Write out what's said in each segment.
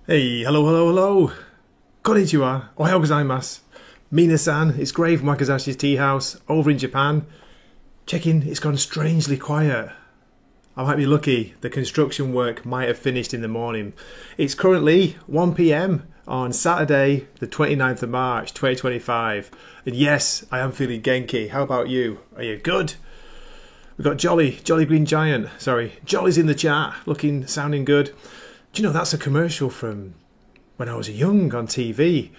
Hey, hello, hello, hello. Konnichiwa. Ohayou gozaimasu. Mina-san, it's Gray from Wakazashi's Tea House over in Japan. Checking, it's gone strangely quiet. I might be lucky. The construction work might have finished in the morning. It's currently 1 p.m. on Saturday, the 29th of March, 2025. And yes, I am feeling Genki. How about you? Are you good? We've got Jolly Green Giant. Sorry, Jolly's in the chat, sounding good. Do you know that's a commercial from when I was young on TV?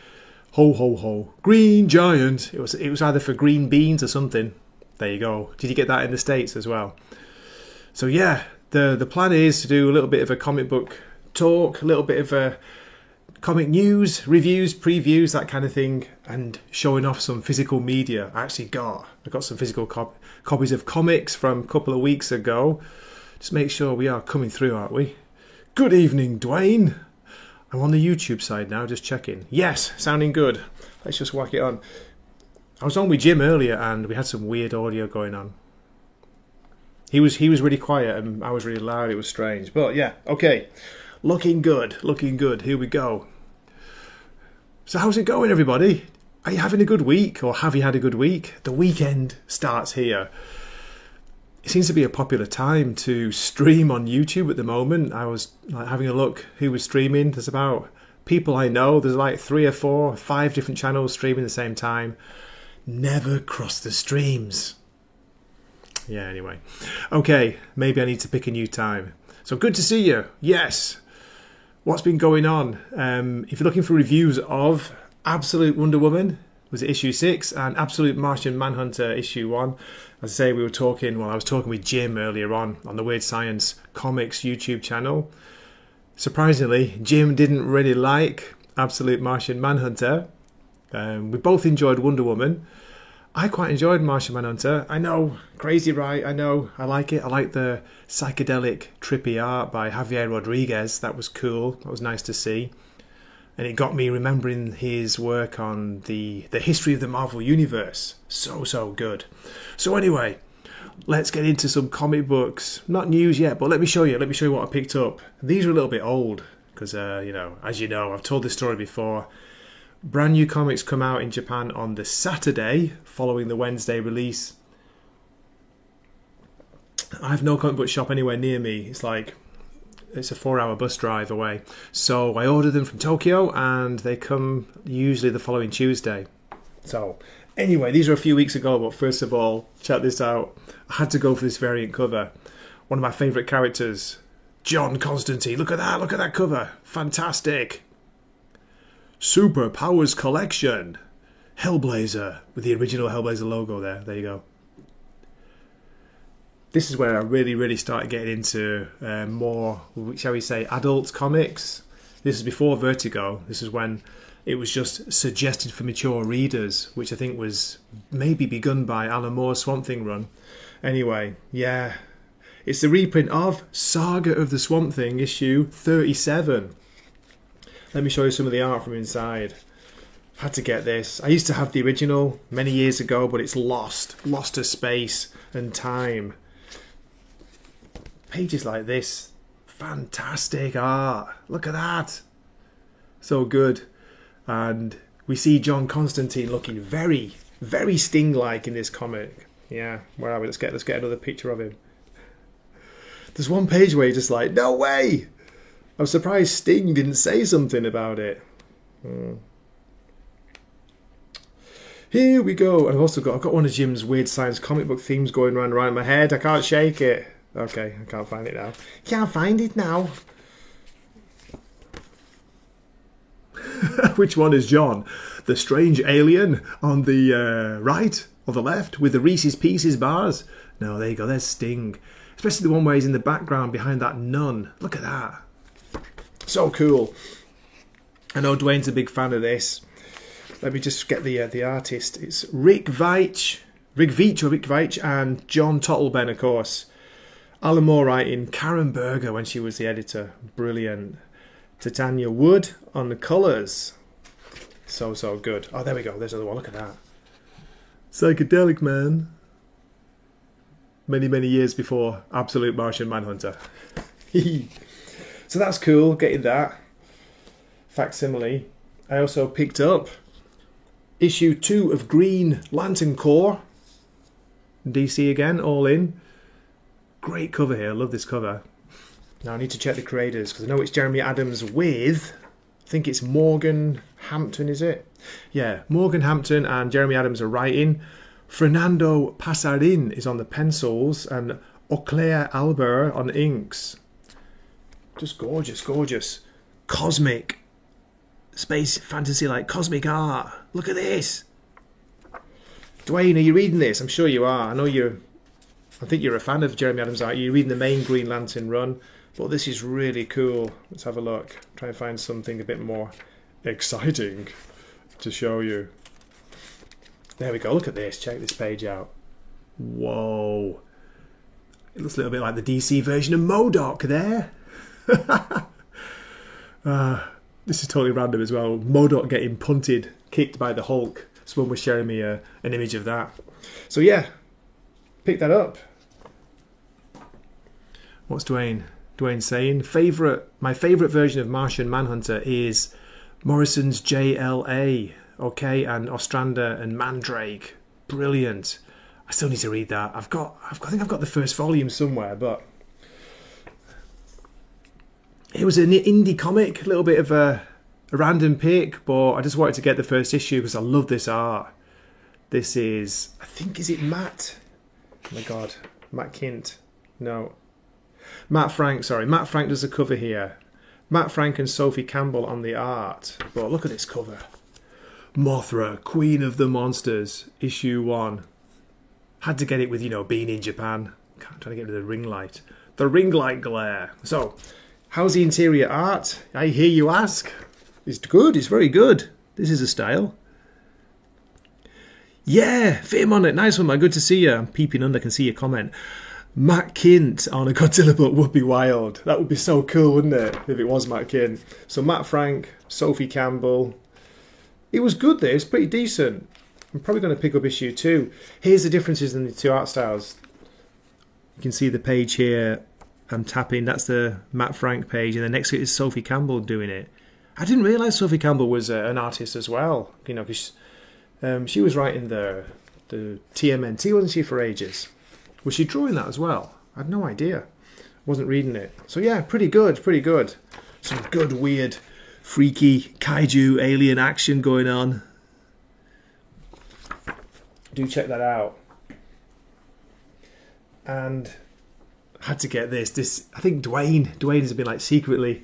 Ho ho ho, Green Giant. It was either for green beans or something. There you go. Did you get that in the States as well? So yeah, the plan is to do a little bit of a comic book talk, a little bit of a comic news, reviews, previews, that kind of thing, and showing off some physical media. I got some physical copies of comics from a couple of weeks ago. Just make sure we are coming through, aren't we? Good evening, Dwayne. I'm on the YouTube side now, just checking. Yes, sounding good. Let's just whack it on. I was on with Jim earlier and we had some weird audio going on. He was really quiet and I was really loud. It was strange. But yeah, okay. Looking good. Here we go. So how's it going, everybody? Are you having a good week, or have you had a good week? The weekend starts here. It seems to be a popular time to stream on YouTube at the moment. I was having a look who was streaming. There's about people I know. There's like 3 or 4, 5 different channels streaming at the same time. Never cross the streams. Yeah, anyway. Okay, maybe I need to pick a new time. So good to see you. Yes. What's been going on? If you're looking for reviews of Absolute Wonder Woman, was it issue 6, and Absolute Martian Manhunter issue 1. As I say, I was talking with Jim earlier on the Weird Science Comics YouTube channel. Surprisingly, Jim didn't really like Absolute Martian Manhunter. We both enjoyed Wonder Woman. I quite enjoyed Martian Manhunter. I know, crazy right, I know, I like it. I like the psychedelic, trippy art by Javier Rodriguez. That was cool, that was nice to see. And it got me remembering his work on the history of the Marvel Universe. So good. So anyway, let's get into some comic books. Not news yet, but let me show you what I picked up. These are a little bit old, because, as you know, I've told this story before. Brand new comics come out in Japan on the Saturday, following the Wednesday release. I have no comic book shop anywhere near me. It's a 4-hour bus drive away. So I ordered them from Tokyo and they come usually the following Tuesday. So anyway, these are a few weeks ago, but first of all, check this out. I had to go for this variant cover. One of my favourite characters, John Constantine. Look at that cover. Fantastic. Super Powers Collection. Hellblazer, with the original Hellblazer logo there. There you go. This is where I really started getting into more, shall we say, adult comics. This is before Vertigo. This is when it was just suggested for mature readers, which I think was maybe begun by Alan Moore's Swamp Thing run. Anyway, yeah. It's the reprint of Saga of the Swamp Thing, issue 37. Let me show you some of the art from inside. Had to get this. I used to have the original many years ago, but it's lost to space and time. Pages like this, fantastic art. Look at that. So good. And we see John Constantine looking very Sting-like in this comic. Yeah, where are we? Let's get another picture of him. There's one page where you're just like, no way! I'm surprised Sting didn't say something about it. Here we go. And I've got one of Jim's Weird Science comic book themes going around my head. I can't shake it. Okay, I can't find it now. Can't find it now. Which one is John? The strange alien on the right or the left with the Reese's Pieces bars? No, there you go. There's Sting. Especially the one where he's in the background behind that nun. Look at that. So cool. I know Dwayne's a big fan of this. Let me just get the artist. It's Rick Veitch and John Tottleben, of course. Alan Moore writing, Karen Berger when she was the editor. Brilliant. Titania Wood on the colours. So good. Oh, there we go. There's another one. Look at that. Psychedelic Man. Many years before Absolute Martian Manhunter. So that's cool, getting that. facsimile. I also picked up issue 2 of Green Lantern Corps. DC again, all in. Great cover here, I love this cover. Now I need to check the creators, because I know it's Jeremy Adams with, I think it's Morgan Hampton, is it? Yeah, Morgan Hampton and Jeremy Adams are writing. Fernando Passarin is on the pencils, and Auclair Albert on inks. Just gorgeous, gorgeous. Cosmic. Space fantasy, like cosmic art. Look at this. Dwayne, are you reading this? I'm sure you are. I think you're a fan of Jeremy Adams art. You're reading the main Green Lantern run. But this is really cool. Let's have a look. Try and find something a bit more exciting to show you. There we go. Look at this. Check this page out. Whoa. It looks a little bit like the DC version of MODOK there. This is totally random as well. MODOK getting kicked by the Hulk. Someone was sharing me an image of that. So yeah, pick that up. What's Dwayne saying? My favourite version of Martian Manhunter is Morrison's JLA, okay, and Ostrander and Mandrake. Brilliant. I still need to read that. I think I've got the first volume somewhere, but it was an indie comic, a little bit of a random pick, but I just wanted to get the first issue because I love this art. This is, I think, is it Matt? Oh my God, Matt Kint. No. Matt Frank, sorry. Matt Frank does the cover here. Matt Frank and Sophie Campbell on the art. But look at this cover. Mothra, Queen of the Monsters, issue 1. Had to get it with, being in Japan. I'm trying to get rid of the ring light. The ring light glare. So, how's the interior art? I hear you ask. It's good, it's very good. This is a style. Yeah, Fame on it. Nice one, man. Good to see you. I'm peeping under, I can see your comment. Matt Kint on a Godzilla book would be wild. That would be so cool, wouldn't it, if it was Matt Kint. So Matt Frank, Sophie Campbell. It was good, this. Pretty decent. I'm probably going to pick up issue 2. Here's the differences in the two art styles. You can see the page here. I'm tapping. That's the Matt Frank page. And the next to it is Sophie Campbell doing it. I didn't realise Sophie Campbell was an artist as well. Because she was writing the TMNT, wasn't she, for ages? Was she drawing that as well? I had no idea. Wasn't reading it. So yeah, pretty good, pretty good. Some good, weird, freaky kaiju alien action going on. Do check that out. And I had to get this. I think Dwayne has been like secretly,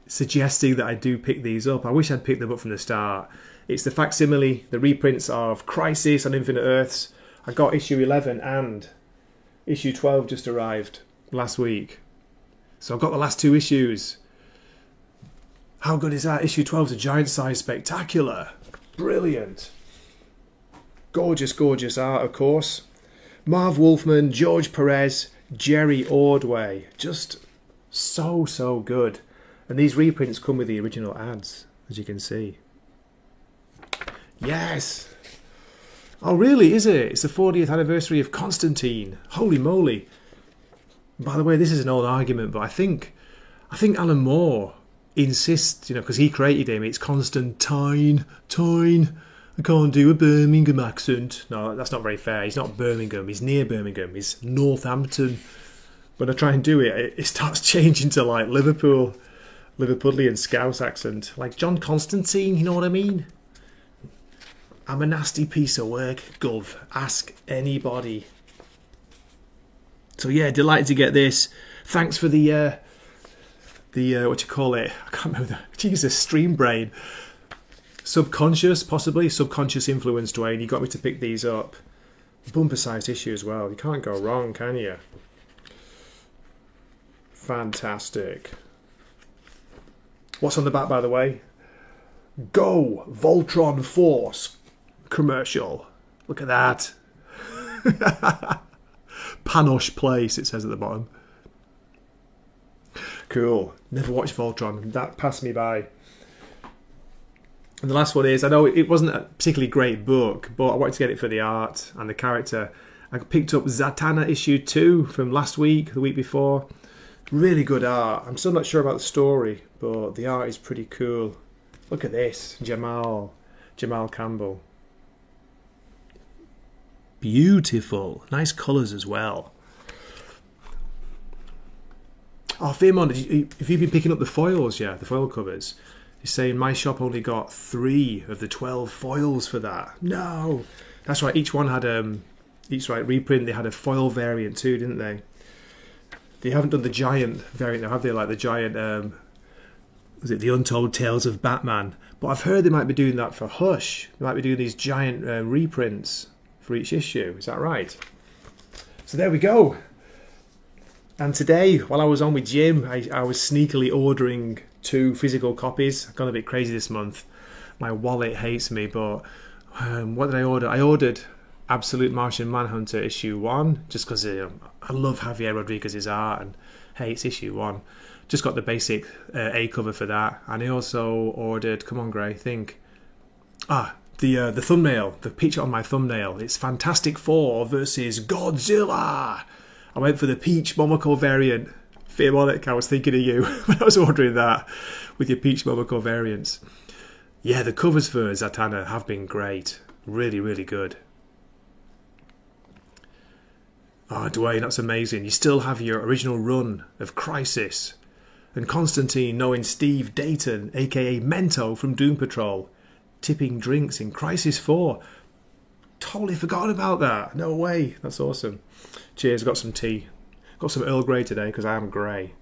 suggesting that I do pick these up. I wish I'd picked them up from the start. It's the facsimile, the reprints of Crisis on Infinite Earths. I got issue 11 and issue 12 just arrived last week. So I've got the last 2 issues. How good is that? Issue 12 is a giant size spectacular. Brilliant. Gorgeous, gorgeous art, of course. Marv Wolfman, George Perez, Jerry Ordway. Just so good. And these reprints come with the original ads, as you can see. Yes! Oh really, is it? It's the 40th anniversary of Constantine. Holy moly. By the way, this is an old argument, but I think Alan Moore insists, because he created him, it's Constantine. I can't do a Birmingham accent. No, that's not very fair. He's not Birmingham, he's near Birmingham, he's Northampton. When I try and do it, it starts changing to like Liverpudlian Scouse accent. Like John Constantine, you know what I mean? I'm a nasty piece of work, Gov. Ask anybody. So yeah, delighted to get this. Thanks for the what you call it? I can't remember. Jesus, stream brain. Subconscious, possibly subconscious influence, Dwayne. You got me to pick these up. Bumper-sized issue as well. You can't go wrong, can you? Fantastic. What's on the back, by the way? Go Voltron Force commercial. Look at that. Panosh Place, it says at the bottom. Cool. Never watched Voltron. That passed me by. And the last one is, I know it wasn't a particularly great book, but I wanted to get it for the art and the character. I picked up Zatanna issue 2 from last week, the week before. Really good art. I'm still not sure about the story, but the art is pretty cool. Look at this, Jamal Campbell. Beautiful, nice colours as well. Oh, Fearmon, have you been picking up the foils? Yeah, the foil covers. He's saying my shop only got 3 of the 12 foils for that. No, that's right. Each one had reprint. They had a foil variant too, didn't they? They haven't done the giant variant now, have they? Like the giant, was it the Untold Tales of Batman? But I've heard they might be doing that for Hush. They might be doing these giant reprints for each issue. Is that right? So there we go. And today, while I was on with Jim, I was sneakily ordering 2 physical copies. I've gone a bit crazy this month. My wallet hates me, but what did I order? I ordered Absolute Martian Manhunter issue 1, just because I love Javier Rodriguez's art, and hey, it's issue 1. Just got the basic A cover for that. And I also ordered, come on Gray, think. The thumbnail, the picture on my thumbnail. It's Fantastic Four versus Godzilla. I went for the Peach Momoko variant. Fearmonic, I was thinking of you when I was ordering that with your Peach Momoko variants. Yeah, the covers for Zatanna have been great. Really, really good. Oh, Dwayne, that's amazing. You still have your original run of Crisis. And Constantine knowing Steve Dayton, aka Mento from Doom Patrol, tipping drinks in Crisis 4. Totally forgot about that. No way. That's awesome. Cheers. Got some tea. Got some Earl Grey today because I am grey.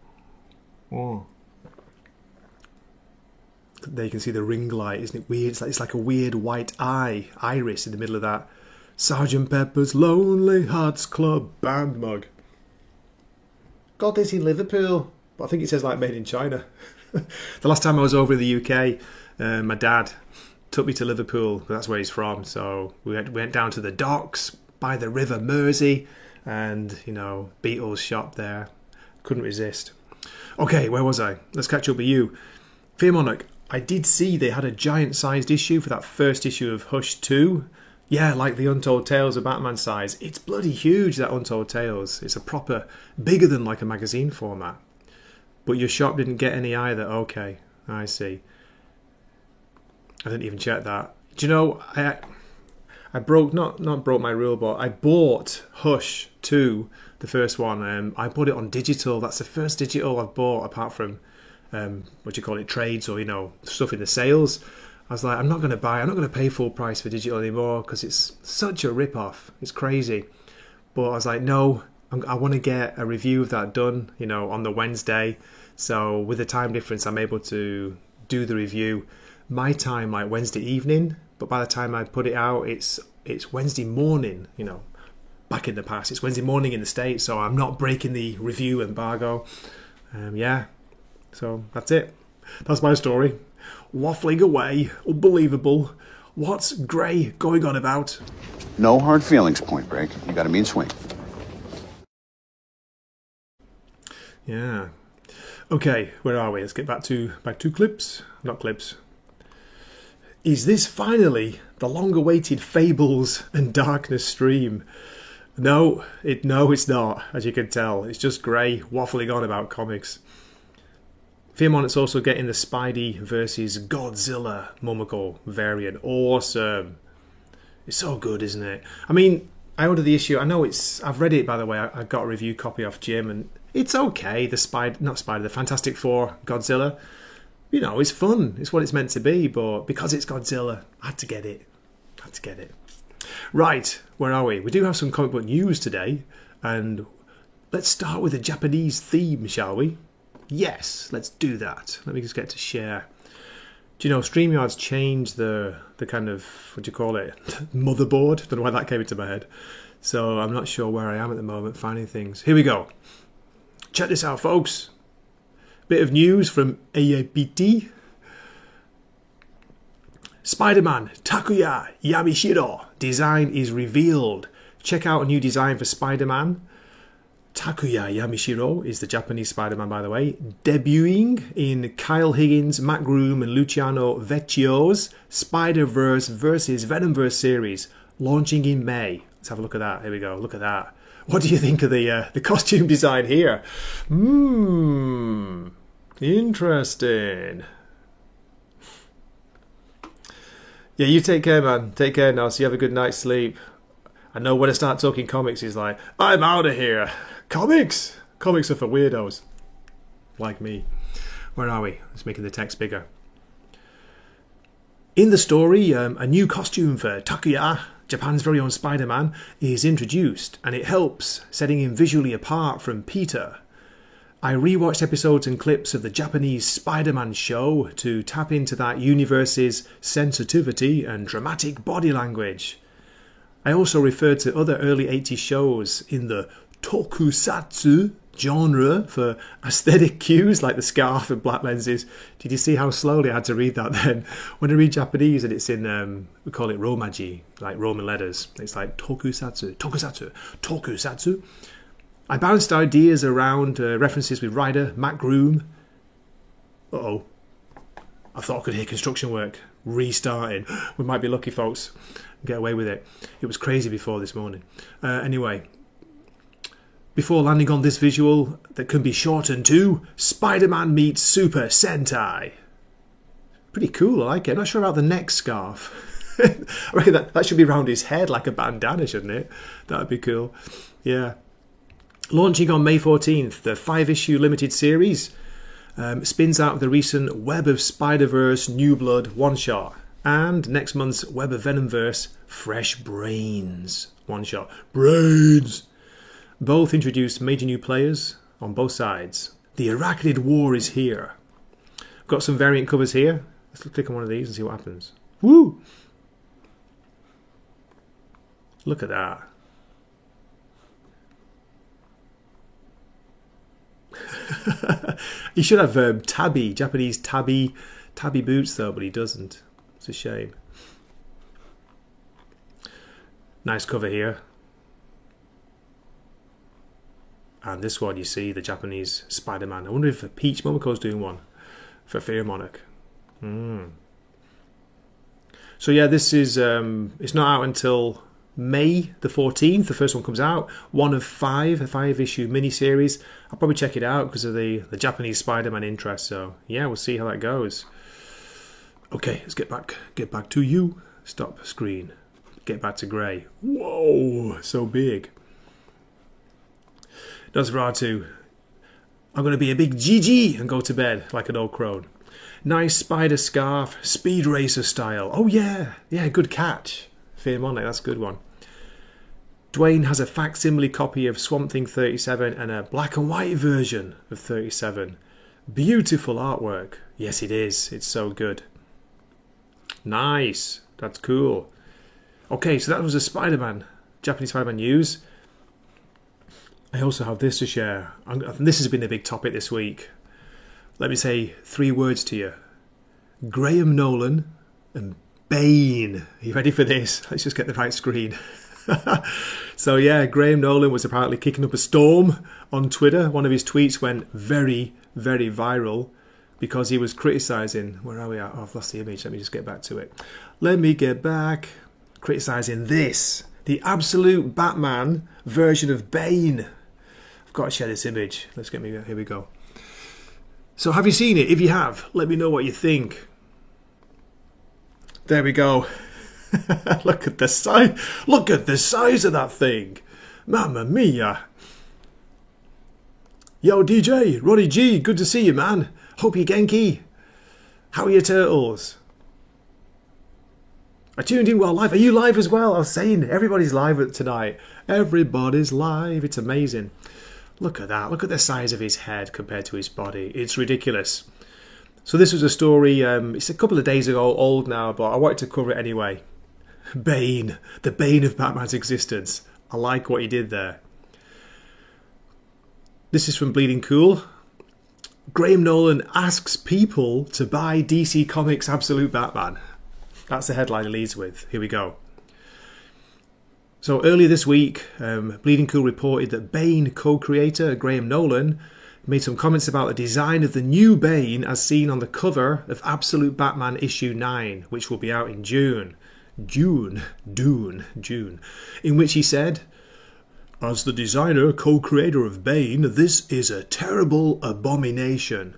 Oh. There you can see the ring light. Isn't it weird? It's like a weird white iris in the middle of that Sgt. Pepper's Lonely Hearts Club Band mug. Got this in Liverpool, but I think it says like made in China. The last time I was over in the UK, my dad took me to Liverpool. That's where he's from. So we went down to the docks by the River Mersey, and Beatles shop there. Couldn't resist. Okay, where was I? Let's catch up with you, Fearmonic. I did see they had a giant-sized issue for that first issue of Hush 2. Yeah, like the Untold Tales of Batman size. It's bloody huge, that Untold Tales. It's a proper, bigger than like a magazine format. But your shop didn't get any either. Okay, I see. I didn't even check that. Do you know, I broke, not broke my rule, but I bought Hush 2, the first one. I bought it on digital. That's the first digital I've bought apart from, trades or, stuff in the sales. I was like, I'm not going to pay full price for digital anymore because it's such a rip-off. It's crazy. But I was like, no, I want to get a review of that done, on the Wednesday. So with the time difference, I'm able to do the review my time, like Wednesday evening. But by the time I put it out, it's Wednesday morning, back in the past. It's Wednesday morning in the States, so I'm not breaking the review embargo. Yeah, so that's it. That's my story. Waffling away. Unbelievable. What's Gray going on about? No hard feelings, Point Break. You got a mean swing. Yeah. Okay, where are we? Let's get back to clips. Not clips. Is this finally the long-awaited Fables and Darkness stream? No, it's not, as you can tell. It's just Gray waffling on about comics. Fearmon's also getting the Spidey versus Godzilla Momoko variant. Awesome. It's so good, isn't it? I mean, I ordered the issue. I know I've read it, by the way. I got a review copy off Jim, and it's okay. The Fantastic Four Godzilla. It's fun. It's what it's meant to be, but because it's Godzilla, I had to get it. Right, where are we? We do have some comic book news today, and let's start with a Japanese theme, shall we? Yes, let's do that. Let me just get to share. Do you know, StreamYard's changed the kind of, motherboard? Don't know why that came into my head. So I'm not sure where I am at the moment finding things. Here we go. Check this out, folks. Bit of news from AAPT. Spider-Man Takuya Yamashiro design is revealed. Check out a new design for Spider-Man. Takuya Yamashiro is the Japanese Spider-Man, by the way, debuting in Kyle Higgins, Matt Groom and Luciano Vecchio's Spider-Verse versus Venomverse series, launching in May. Let's have a look at that. Here we go. Look at that. What do you think of the costume design here? Interesting. Yeah, you take care, man. Take care now, so you have a good night's sleep. I know when I start talking comics, he's like, I'm out of here. Comics? Comics are for weirdos. Like me. Where are we? Let's making the text bigger. In the story, a new costume for Takuya, Japan's very own Spider-Man, is introduced, and it helps setting him visually apart from Peter. I rewatched episodes and clips of the Japanese Spider-Man show to tap into that universe's sensitivity and dramatic body language. I also referred to other early 80s shows in the tokusatsu genre for aesthetic cues like the scarf and black lenses. Did you see how slowly I had to read that then? When I read Japanese and it's in, we call it Romaji, like Roman letters. It's like tokusatsu, tokusatsu, tokusatsu. I bounced ideas around references with writer Matt Groom. Uh-oh. I thought I could hear construction work restarting. We might be lucky, folks. Get away with it. It was crazy before this morning. Anyway, before landing on this visual that can be shortened to Spider-Man meets Super Sentai. Pretty cool, I like it. I'm not sure about the neck scarf. I reckon that should be around his head like a bandana, shouldn't it? That would be cool. Yeah. Launching on May 14th, the 5-issue limited series spins out of the recent Web of Spider-Verse New Blood one-shot. And next month's Web of Venomverse Fresh Brains one-shot. Brains! Both introduced major new players on both sides. The Arachnid War is here. Got some variant covers here. Let's click on one of these and see what happens. Woo! Look at that. He should have tabby, Japanese tabby boots though, but he doesn't. It's a shame. Nice cover here. And this one, you see the Japanese Spider-Man. I wonder if Peach Momoko's doing one for Fear Monarch. So yeah, this is it's not out until May the 14th. The first one comes out. One of five, a 5-issue miniseries. I'll probably check it out because of the Japanese Spider-Man interest. So yeah, we'll see how that goes. Okay, let's get back to you. Stop screen. Get back to grey. Whoa, so big. Nosferatu. I'm going to be a big GG and go to bed like an old crone. Nice spider scarf, Speed Racer style. Oh yeah, good catch. Fear Monarch, that's a good one. Dwayne has a facsimile copy of Swamp Thing 37 and a black and white version of 37. Beautiful artwork. Yes, it is. It's so good. Nice. That's cool. Okay, so that was a Spider-Man, Japanese Spider-Man news. I also have this to share. This has been a big topic this week. Let me say 3 words to you. Graham Nolan and Bane. Are you ready for this? Let's just get the right screen. So yeah, Graham Nolan was apparently kicking up a storm on Twitter. One of his tweets went very, very viral because he was criticising... Where are we at? Oh, I've lost the image. Let me just get back to it. Let me get back. Criticising this. The absolute Batman version of Bane. I've got to share this image. Here we go. So have you seen it? If you have, let me know what you think. There we go. Look at the size. Look at the size of that thing. Mamma mia. Yo, DJ, Roddy G, good to see you, man. Hope you're Genki. How are your turtles? I tuned in while live. Are you live as well? I was saying, everybody's live tonight. Everybody's live. It's amazing. Look at that. Look at the size of his head compared to his body. It's ridiculous. So this was a story, it's a couple of days ago, old now, but I wanted to cover it anyway. Bane. The bane of Batman's existence. I like what he did there. This is from Bleeding Cool. Graham Nolan asks people to buy DC Comics' Absolute Batman. That's the headline he leads with. Here we go. So earlier this week, Bleeding Cool reported that Bane co-creator Graham Nolan made some comments about the design of the new Bane as seen on the cover of Absolute Batman issue 9, which will be out in June. June. In which he said, "As the designer, co-creator of Bane, this is a terrible abomination.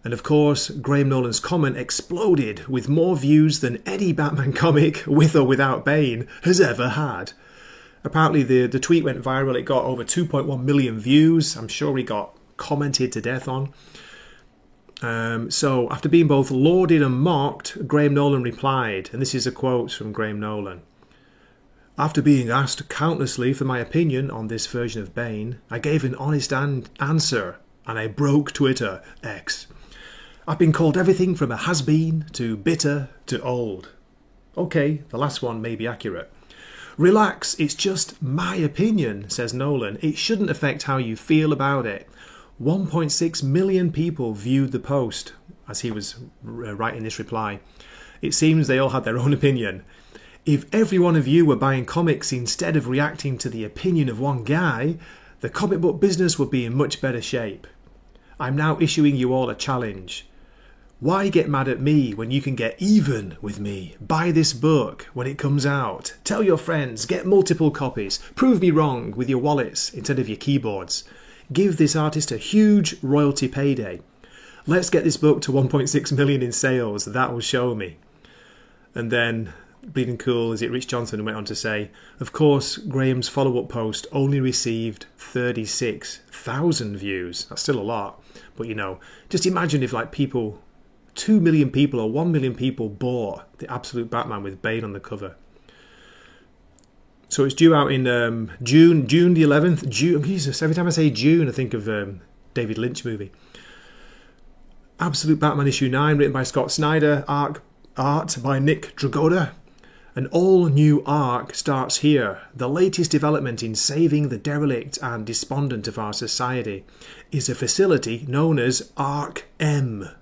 And of course, Graham Nolan's comment exploded with more views than any Batman comic, with or without Bane, has ever had. Apparently the tweet went viral, it got over 2.1 million views. I'm sure he got commented to death on. So after being both lauded and mocked, Graham Nolan replied, and this is a quote from Graham Nolan. After being asked countlessly for my opinion on this version of Bane, I gave an honest answer, and I broke Twitter, X. I've been called everything from a has-been to bitter to old. Okay, the last one may be accurate. Relax, it's just my opinion, says Nolan. It shouldn't affect how you feel about it. 1.6 million people viewed the post as he was writing this reply. It seems they all had their own opinion. If every one of you were buying comics instead of reacting to the opinion of one guy, the comic book business would be in much better shape. I'm now issuing you all a challenge. Why get mad at me when you can get even with me? Buy this book when it comes out. Tell your friends, get multiple copies. Prove me wrong with your wallets instead of your keyboards. Give this artist a huge royalty payday. Let's get this book to 1.6 million in sales. That will show me. And then, Bleeding Cool, is it Rich Johnson, went on to say, of course, Graham's follow-up post only received 36,000 views. That's still a lot. But, you know, just imagine if, like, 2 million people or 1 million people bought the Absolute Batman with Bane on the cover. So it's due out in June the 11th. Jesus, every time I say June, I think of David Lynch movie. Absolute Batman issue 9, written by Scott Snyder, art by Nick Dragotta. An all-new arc starts here. The latest development in saving the derelict and despondent of our society is a facility known as Arkham,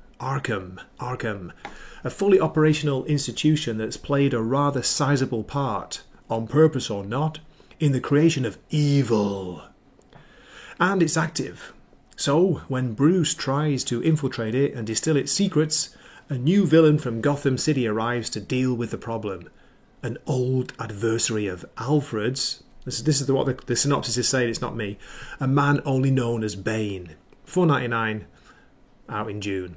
a fully operational institution that's played a rather sizable part, on purpose or not, in the creation of evil. And it's active. So, when Bruce tries to infiltrate it and distill its secrets, a new villain from Gotham City arrives to deal with the problem. An old adversary of Alfred's, this is what the synopsis is saying, it's not me, a man only known as Bane. $4.99, out in June.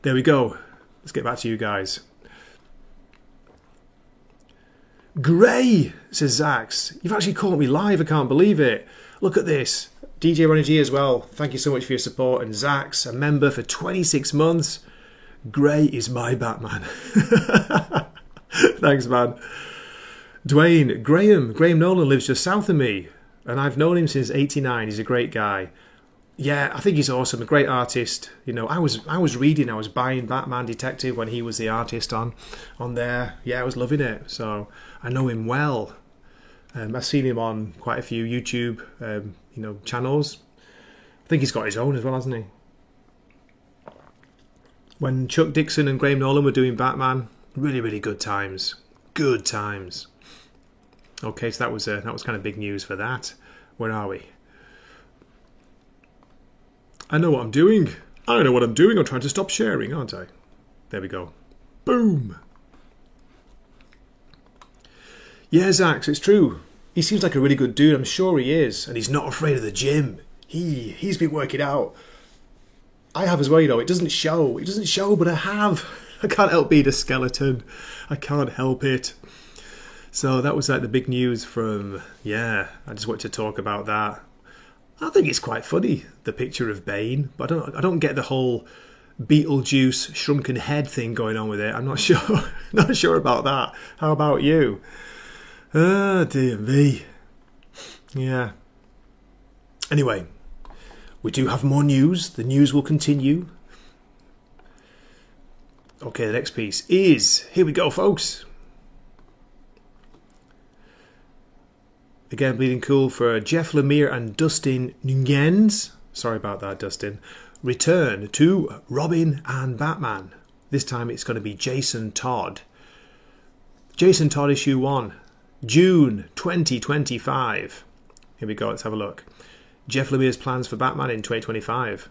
There we go. Let's get back to you guys. Gray, says Zax. You've actually caught me live. I can't believe it. Look at this. DJ Ronnie G as well. Thank you so much for your support. And Zax, a member for 26 months. Gray is my Batman. Thanks, man. Dwayne, Graham Nolan lives just south of me. And I've known him since '89. He's a great guy. Yeah, I think he's awesome. A great artist. You know, I was buying Batman Detective when he was the artist on there. Yeah, I was loving it. So I know him well. I've seen him on quite a few YouTube, channels. I think he's got his own as well, hasn't he? When Chuck Dixon and Graham Nolan were doing Batman, really, really good times. Good times. Okay, so that was kind of big news for that. Where are we? I know what I'm doing. I know what I'm doing. I'm trying to stop sharing, aren't I? There we go. Boom. Yeah, Zax, it's true. He seems like a really good dude. I'm sure he is. And he's not afraid of the gym. He's been working out. I have as well, you know. It doesn't show. It doesn't show, but I have. I can't help being a skeleton. I can't help it. So that was like the big news from, I just wanted to talk about that. I think it's quite funny, the picture of Bane, but I don't get the whole Beetlejuice shrunken head thing going on with it. I'm not sure. Not sure about that. How about you? Oh, dear me. Yeah. Anyway, we do have more news. The news will continue. Okay, the next piece is, here we go, folks. Again, Bleeding Cool for Jeff Lemire and Dustin Nunez. Sorry about that, Dustin. Return to Robin and Batman. This time it's going to be Jason Todd. Jason Todd issue 1. June 2025. Here we go, let's have a look. Jeff Lemire's plans for Batman in 2025.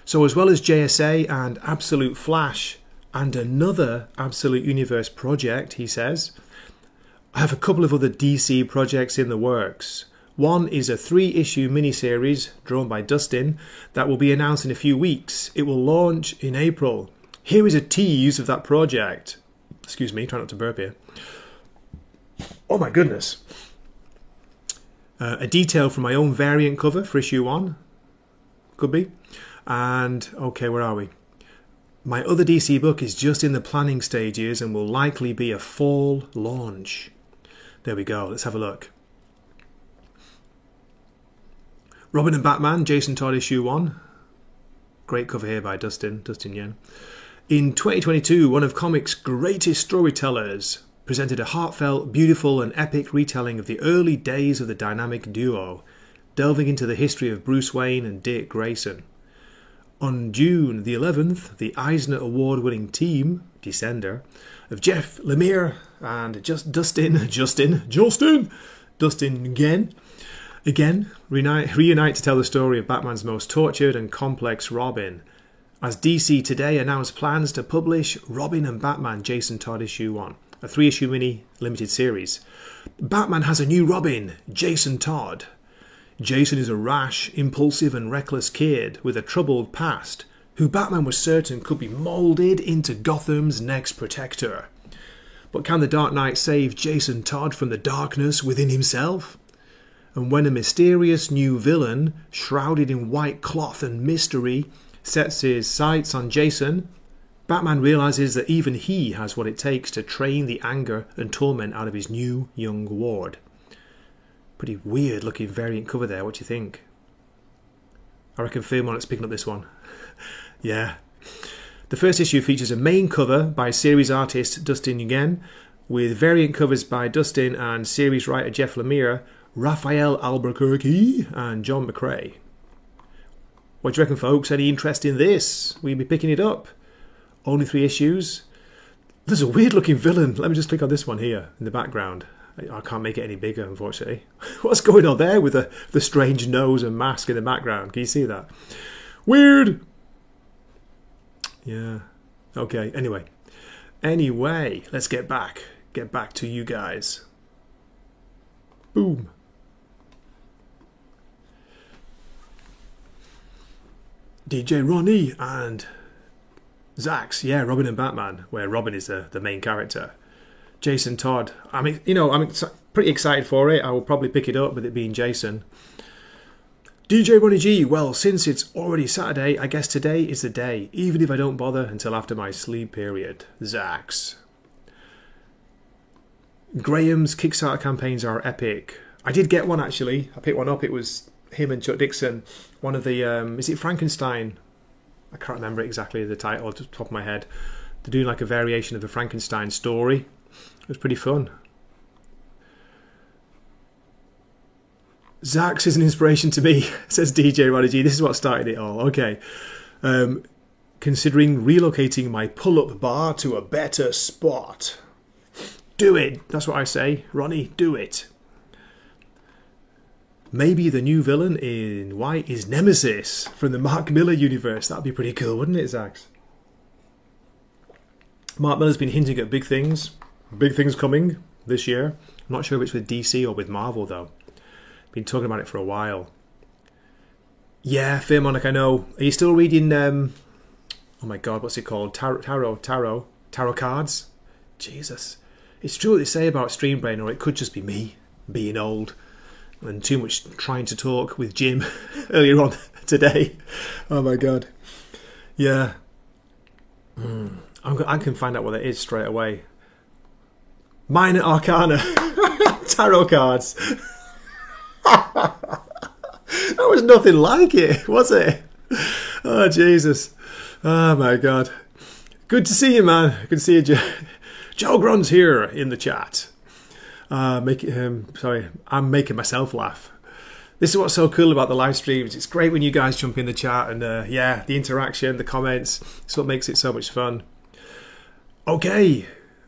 So as well as JSA and Absolute Flash and another Absolute Universe project, he says, I have a couple of other DC projects in the works. One is a 3-issue miniseries drawn by Dustin that will be announced in a few weeks. It will launch in April. Here is a tease of that project. Excuse me, try not to burp here. Oh my goodness. A detail from my own variant cover for issue 1. Could be. And, okay, where are we? My other DC book is just in the planning stages and will likely be a fall launch. There we go, let's have a look. Robin and Batman, Jason Todd issue 1. Great cover here by Dustin Yen. In 2022, one of comics' greatest storytellers presented a heartfelt, beautiful and epic retelling of the early days of the dynamic duo, delving into the history of Bruce Wayne and Dick Grayson. On June the 11th, the Eisner Award-winning team, Descender, of Jeff Lemire and Dustin again reunite to tell the story of Batman's most tortured and complex Robin, as DC today announced plans to publish Robin and Batman Jason Todd issue 1, a 3-issue mini limited series. Batman has a new Robin, Jason Todd. Jason is a rash, impulsive and reckless kid with a troubled past, who Batman was certain could be moulded into Gotham's next protector. But can the Dark Knight save Jason Todd from the darkness within himself? And when a mysterious new villain, shrouded in white cloth and mystery, sets his sights on Jason, Batman realises that even he has what it takes to train the anger and torment out of his new young ward. Pretty weird looking variant cover there, what do you think? I reckon Fairmont's picking up this one. Yeah. The first issue features a main cover by series artist Dustin Nguyen, with variant covers by Dustin and series writer Jeff Lemire, Raphael Albuquerque and John McCrae. What do you reckon, folks? Any interest in this? We'll be picking it up. Only 3 issues. There's a weird looking villain. Let me just click on this one here in the background. I can't make it any bigger, unfortunately. What's going on there with the strange nose and mask in the background? Can you see that? Weird! Yeah. Okay, anyway, let's get back to you guys. Boom. DJ Ronnie and Zax, yeah, Robin and Batman, where Robin is the main character. Jason Todd, I mean, I'm pretty excited for it. I will probably pick it up with it being Jason. DJ Ronnie G, well, since it's already Saturday, I guess today is the day, even if I don't bother until after my sleep period. Zax. Graham's Kickstarter campaigns are epic. I did get one, actually. I picked one up. It was him and Chuck Dixon. One of the, is it Frankenstein? I can't remember exactly the title off the top of my head. They're doing like a variation of the Frankenstein story. It was pretty fun. Zax is an inspiration to me, says DJ Roddy G. This is what started it all. Okay. Considering relocating my pull-up bar to a better spot. Do it. That's what I say. Ronnie, do it. Maybe the new villain in white is Nemesis from the Mark Miller universe. That'd be pretty cool, wouldn't it, Zax? Mark Miller's been hinting at big things. Big things coming this year. I'm not sure if it's with DC or with Marvel, though. Been talking about it for a while. Yeah, Fairmonic, I know. Are you still reading, oh my god, what's it called? Tarot cards? Jesus. It's true what they say about Stream Brain, or it could just be me being old and too much trying to talk with Jim earlier on today. Oh my god. Yeah. I can find out what it is straight away. Minor Arcana. Tarot cards. That was nothing like it, was it? Oh, Jesus. Oh, my God. Good to see you, man. Good to see you, Joe. Joe Grun's here in the chat. Sorry, I'm making myself laugh. This is what's so cool about the live streams. It's great when you guys jump in the chat and, yeah, the interaction, the comments. It's what makes it so much fun. Okay.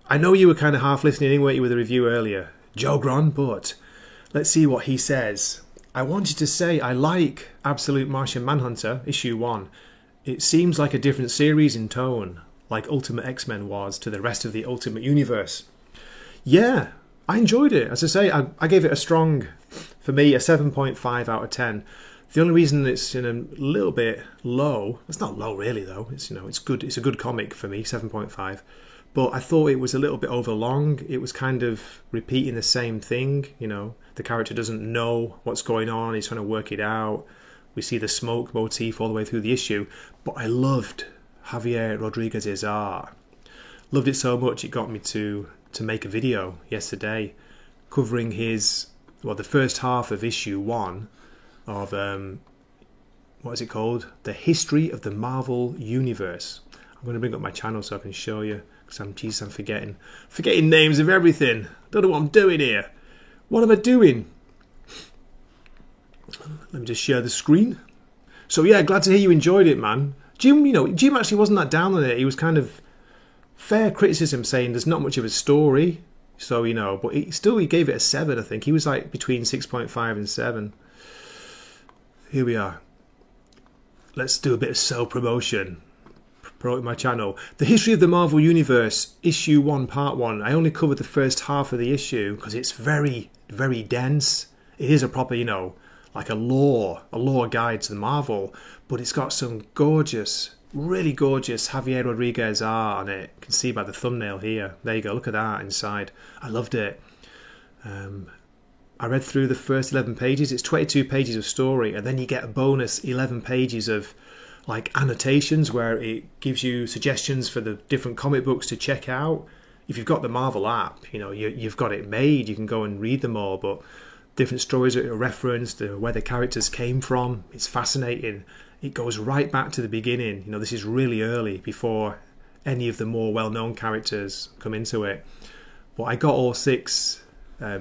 I know you were kind of half listening in, weren't you, with the review earlier? Joe Grun, but let's see what he says. I wanted to say I like Absolute Martian Manhunter, issue 1. It seems like a different series in tone, like Ultimate X-Men was to the rest of the Ultimate Universe. Yeah, I enjoyed it. As I say, I gave it a strong, for me, a 7.5 out of 10. The only reason it's a little bit low, it's not low really though, it's it's good, it's a good comic for me, 7.5. But I thought it was a little bit overlong. It was kind of repeating the same thing, the character doesn't know what's going on, he's trying to work it out. We see the smoke motif all the way through the issue. But I loved Javier Rodriguez's art. Loved it so much it got me to make a video yesterday covering the first half of issue 1 of what is it called? The History of the Marvel Universe. I'm going to bring up my channel so I can show you, because I'm forgetting names of everything. Don't know what I'm doing here. What am I doing? Let me just share the screen. So yeah, glad to hear you enjoyed it, man. Jim actually wasn't that down on it. He was kind of fair criticism, saying there's not much of a story. So but he gave it a 7. I think he was like between 6.5 and 7. Here we are. Let's do a bit of self-promotion. Promote my channel. The History of the Marvel Universe, issue 1, part 1. I only covered the first half of the issue because it's very, very dense. It is a proper, like a lore guide to the Marvel, but it's got some gorgeous, really gorgeous Javier Rodriguez art on it. You can see by the thumbnail here. There you go. Look at that inside. I loved it. I read through the first 11 pages. It's 22 pages of story, and then you get a bonus 11 pages of like annotations where it gives you suggestions for the different comic books to check out. If you've got the Marvel app, you've got it made. You can go and read them all, but different stories that are referenced, where the characters came from. It's fascinating. It goes right back to the beginning. This is really early, before any of the more well-known characters come into it. But I got all 6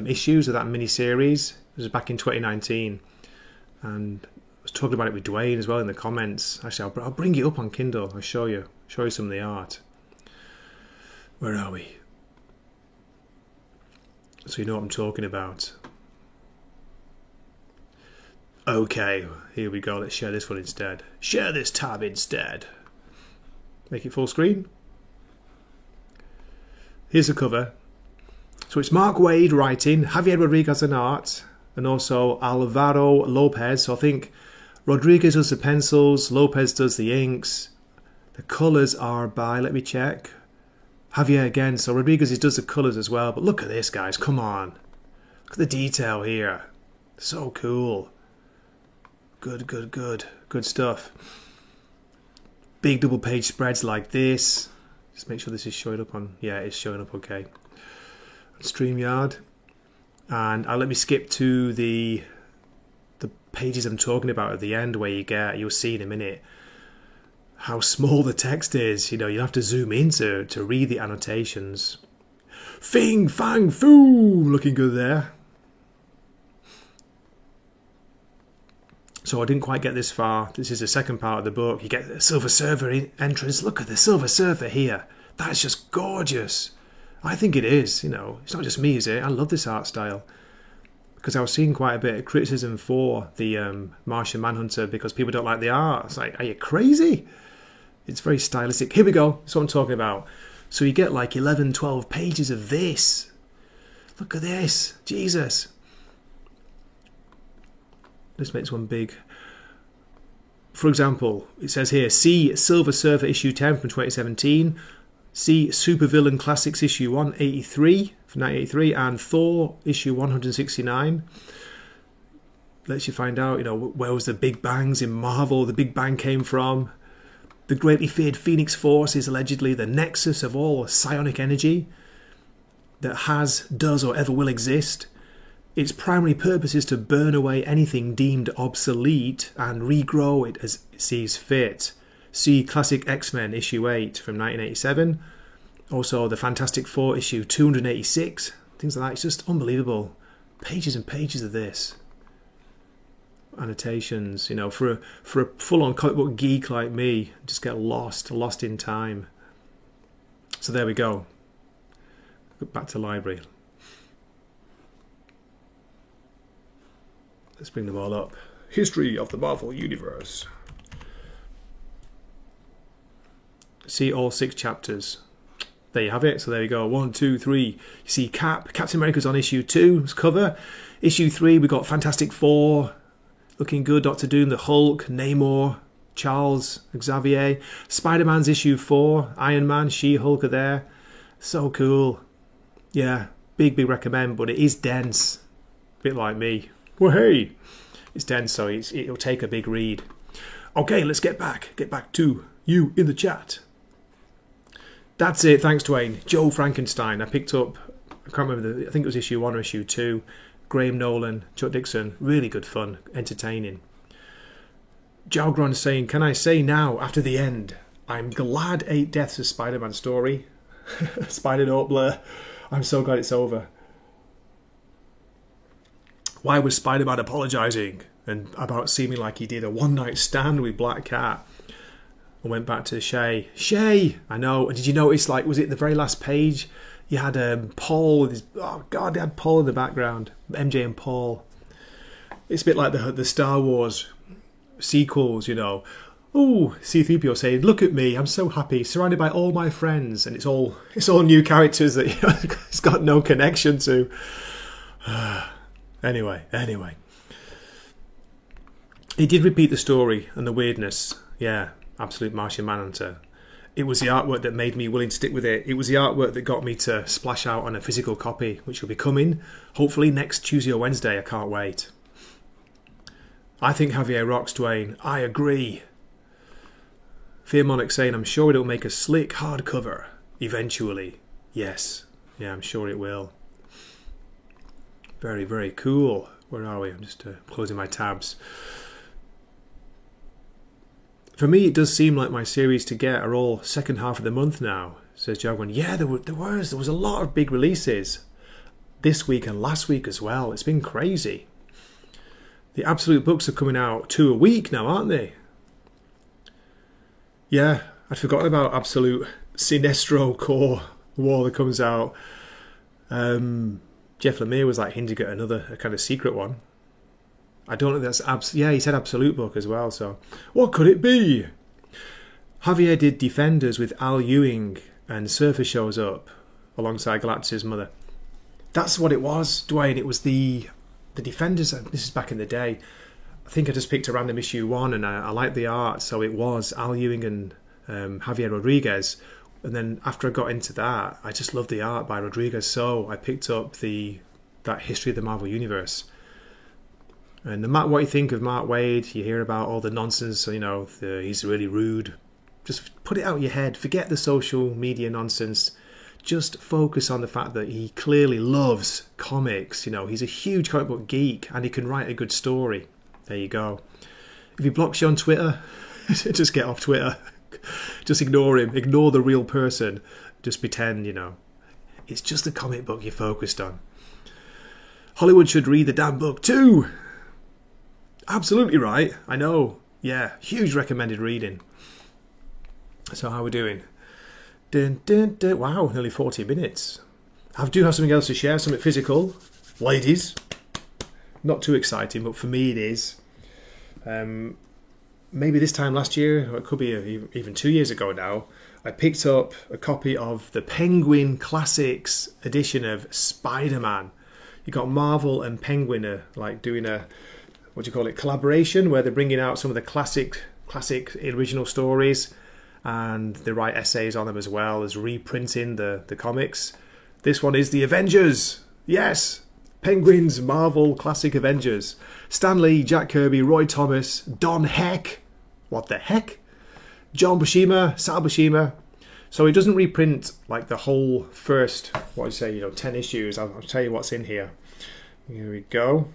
issues of that mini-series. It was back in 2019. And I was talking about it with Dwayne as well in the comments. Actually, I'll bring it up on Kindle. I'll show you some of the art. Where are we? So you know what I'm talking about. Okay, here we go. Let's share this one instead. Share this tab instead. Make it full screen. Here's the cover. So it's Mark Waid writing, Javier Rodriguez on art, and also Alvaro Lopez. So I think Rodriguez does the pencils, Lopez does the inks. The colours are by, let me check, Javier again. So Rodriguez does the colours as well. But look at this, guys. Come on. Look at the detail here. So cool. Good stuff. Big double page spreads like this. Just make sure this is showing up on, yeah, it's showing up okay. StreamYard. And let me skip to the pages I'm talking about at the end, where you'll see in a minute how small the text is. You have to zoom in to read the annotations. Fing Fang Foo, looking good there. So I didn't quite get this far. This is the second part of the book. You get the Silver Surfer entrance. Look at the Silver Surfer here. That's just gorgeous. I think it is, It's not just me, is it? I love this art style. Because I was seeing quite a bit of criticism for the Martian Manhunter because people don't like the art. It's like, are you crazy? It's very stylistic. Here we go. That's what I'm talking about. So you get like 11, 12 pages of this. Look at this. Jesus. This makes one big. For example, it says here, see Silver Surfer issue 10 from 2017. See Supervillain Classics issue 183 from 1983 and Thor issue 169. Lets you find out, where was the Big Bangs in Marvel, the Big Bang came from. The greatly feared Phoenix Force is allegedly the nexus of all psionic energy that has, does, or ever will exist. Its primary purpose is to burn away anything deemed obsolete and regrow it as it sees fit. See Classic X-Men issue 8 from 1987. Also the Fantastic Four issue 286. Things like that. It's just unbelievable. Pages and pages of this. Annotations, for a full-on comic book geek like me, just get lost in time. So there we go. Back to library. Let's bring them all up. History of the Marvel Universe. See all 6 chapters. there you have it. So there you go. 1, 2, 3. You see Captain America's on issue 2's cover. Issue 3, we got Fantastic Four, looking good. Doctor Doom, the Hulk, Namor, Charles Xavier. Spider-Man's issue 4. Iron Man, She-Hulk are there. So cool. Yeah, big recommend, but it is dense. A bit like me. Well, hey, it's dense, so it'll take a big read. Okay, let's get back to you in the chat. That's it. Thanks, Dwayne. Joe Frankenstein. I picked up, I can't remember, I think it was issue 1 or issue 2. Graham Nolan, Chuck Dixon. Really good fun. Entertaining. Jalgron saying, can I say now, after the end, I'm glad 8 Deaths of Spider-Man story. Spider Note blur. I'm so glad it's over. Why was Spider-Man apologising? And about seeming like he did a one-night stand with Black Cat. I went back to Shay. Shay! I know. And did you notice, like, was it the very last page? You had Paul with his... Oh, God, they had Paul in the background. MJ and Paul. It's a bit like the Star Wars sequels, you know. Oh, C-3PO saying, look at me, I'm so happy, surrounded by all my friends. And it's all new characters that it's got no connection to. Anyway. He did repeat the story and the weirdness. Yeah, absolute Martian Manhunter. It was the artwork that made me willing to stick with it. It was the artwork that got me to splash out on a physical copy, which will be coming, hopefully next Tuesday or Wednesday. I can't wait. I think Javier rocks, Dwayne. I agree. Fearmonic saying, I'm sure it'll make a slick hardcover. Eventually. Yes. Yeah, I'm sure it will. Very, very cool. Where are we? I'm just closing my tabs. For me, it does seem like my series to get are all second half of the month now, says Jagwan. Yeah, there was a lot of big releases this week and last week as well. It's been crazy. The Absolute books are coming out 2 a week now, aren't they? Yeah, I'd forgotten about Absolute Sinestro Core War that comes out. Jeff Lemire was like hinting at a kind of secret one. I don't know if that's... Yeah, he said Absolute book as well, so... What could it be? Javier did Defenders with Al Ewing, and Surfer shows up alongside Galactus' mother. That's what it was, Dwayne. It was the Defenders. This is back in the day. I think I just picked a random issue 1, and I liked the art, so it was Al Ewing and Javier Rodriguez. And then after I got into that, I just loved the art by Rodriguez, so I picked up that History of the Marvel Universe. And no matter what you think of Mark Waid, you hear about all the nonsense, you know, he's really rude. Just put it out of your head. Forget the social media nonsense. Just focus on the fact that he clearly loves comics. You know, he's a huge comic book geek and he can write a good story. There you go. If he blocks you on Twitter, just get off Twitter. Just ignore him. Ignore the real person. Just pretend, you know. It's just the comic book you're focused on. Hollywood should read the damn book too. Absolutely right. I know. Yeah, huge recommended reading. So how are we doing? Dun, dun, dun. Wow, nearly 40 minutes. I do have something else to share, something physical. Ladies. Not too exciting, but for me it is. Maybe this time last year, or it could be even 2 years ago now, I picked up a copy of the Penguin Classics edition of Spider-Man. You got Marvel and Penguin like doing a... what do you call it, collaboration, where they're bringing out some of the classic original stories and they write essays on them as well as reprinting the comics. This one is the Avengers. Yes, Penguin's Marvel Classic Avengers. Stan Lee, Jack Kirby, Roy Thomas, Don Heck. What the heck? John Buscema, Sal Buscema. So it doesn't reprint like the whole first, 10 issues. I'll tell you what's in here. Here we go.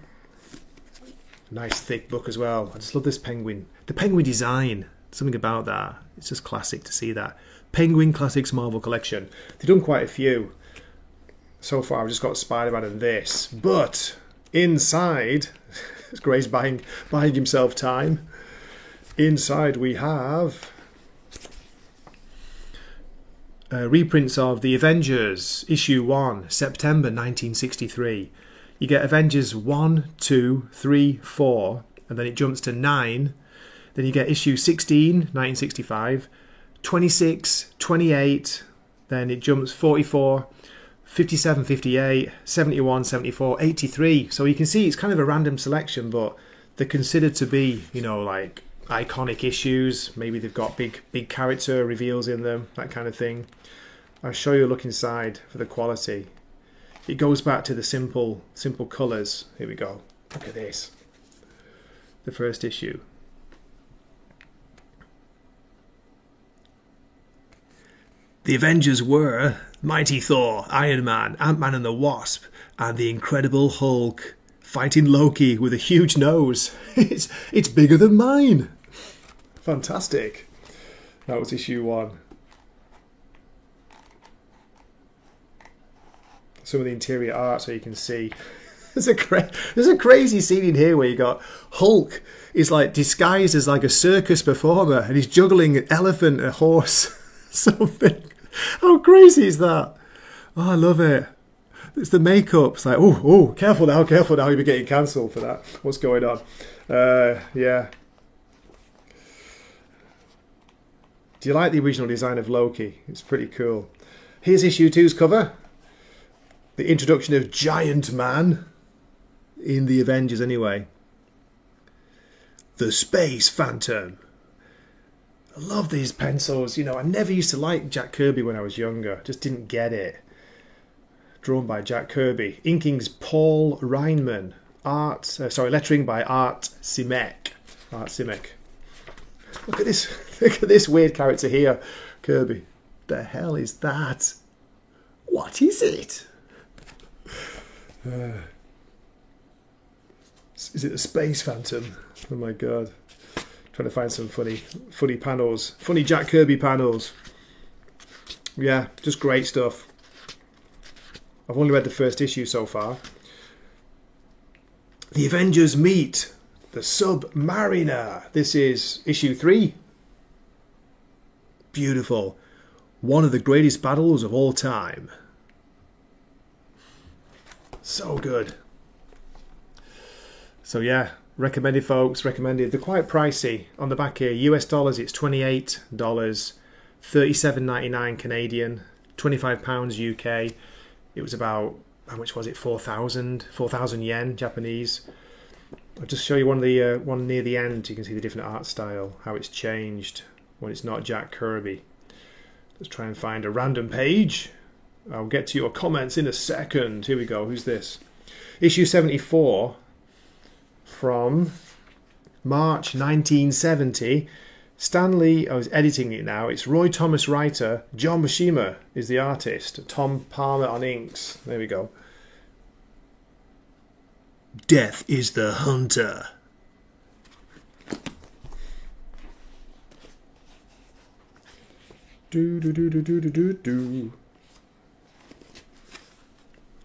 Nice thick book as well. I just love this penguin. The penguin design. Something about that. It's just classic to see that. Penguin Classics Marvel Collection. They've done quite a few. So far I've just got Spider-Man and this. But inside, Gray's buying himself time. Inside we have reprints of The Avengers, issue 1, September 1963. You get Avengers 1, 2, 3, 4, and then it jumps to 9. Then you get issue 16, 1965, 26, 28, Then it jumps 44, 57, 58, 71, 74, 83. So you can see it's kind of a random selection, but they're considered to be, you know, like iconic issues. Maybe they've got big character reveals in them, that kind of thing. I'll show you a look inside for the quality. It goes back to the simple colours. Here we go. Look at this. The first issue. The Avengers were Mighty Thor, Iron Man, Ant-Man and the Wasp, and the Incredible Hulk fighting Loki with a huge nose. It's bigger than mine. Fantastic. That was issue 1. Some of the interior art, so you can see. There's a crazy scene in here where you got Hulk is like disguised as like a circus performer, and he's juggling an elephant, a horse, something. How crazy is that? Oh, I love it. It's the makeup. It's like, oh, careful now, you'll be getting cancelled for that. What's going on? Yeah. Do you like the original design of Loki? It's pretty cool. Here's issue 2's cover. The introduction of Giant Man in the Avengers anyway. The Space Phantom. I love these pencils. You know, I never used to like Jack Kirby when I was younger. Just didn't get it. Drawn by Jack Kirby. Inking's Paul Reinman. Lettering by Art Simek. Look at this. Look at this weird character here. Kirby. The hell is that? What is it? Is it the Space Phantom? Oh my god. Trying to find some funny panels. Funny Jack Kirby panels. Yeah, just great stuff. I've only read the first issue so far. The Avengers meet the Submariner. This is issue 3. Beautiful. One of the greatest battles of all time. So good. So yeah, recommended folks, recommended. They're quite pricey. On the back here, US dollars it's $28, $37.99 Canadian, £25 UK. It was about, how much was it, 4,000 yen Japanese. I'll just show you one near the end. You can see the different art style, how it's changed when it's not Jack Kirby. Let's try and find a random page. I'll get to your comments in a second. Here we go. Who's this? Issue 74 from March 1970. Stanley, I was editing it now. It's Roy Thomas writer. John Buscema is the artist. Tom Palmer on inks. There we go. Death is the hunter. Do.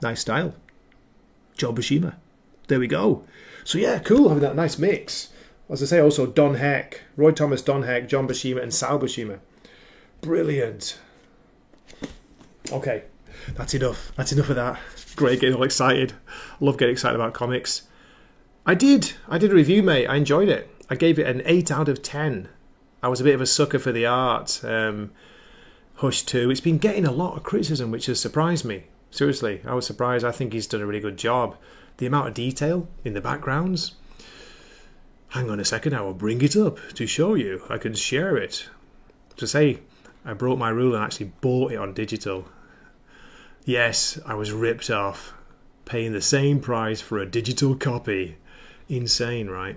Nice style. John Buscema. There we go. So yeah, cool, having that nice mix. As I say, also Don Heck, Roy Thomas, Don Heck, John Buscema and Sal Buscema. Brilliant. Okay, that's enough. That's enough of that. Great, getting all excited. I love getting excited about comics. I did a review, mate. I enjoyed it. I gave it an 8 out of 10. I was a bit of a sucker for the art. Hush 2. It's been getting a lot of criticism, which has surprised me. Seriously, I was surprised. I think he's done a really good job. The amount of detail in the backgrounds. Hang on a second, I will bring it up to show you. I can share it. To say, I broke my rule and actually bought it on digital. Yes, I was ripped off. Paying the same price for a digital copy. Insane, right?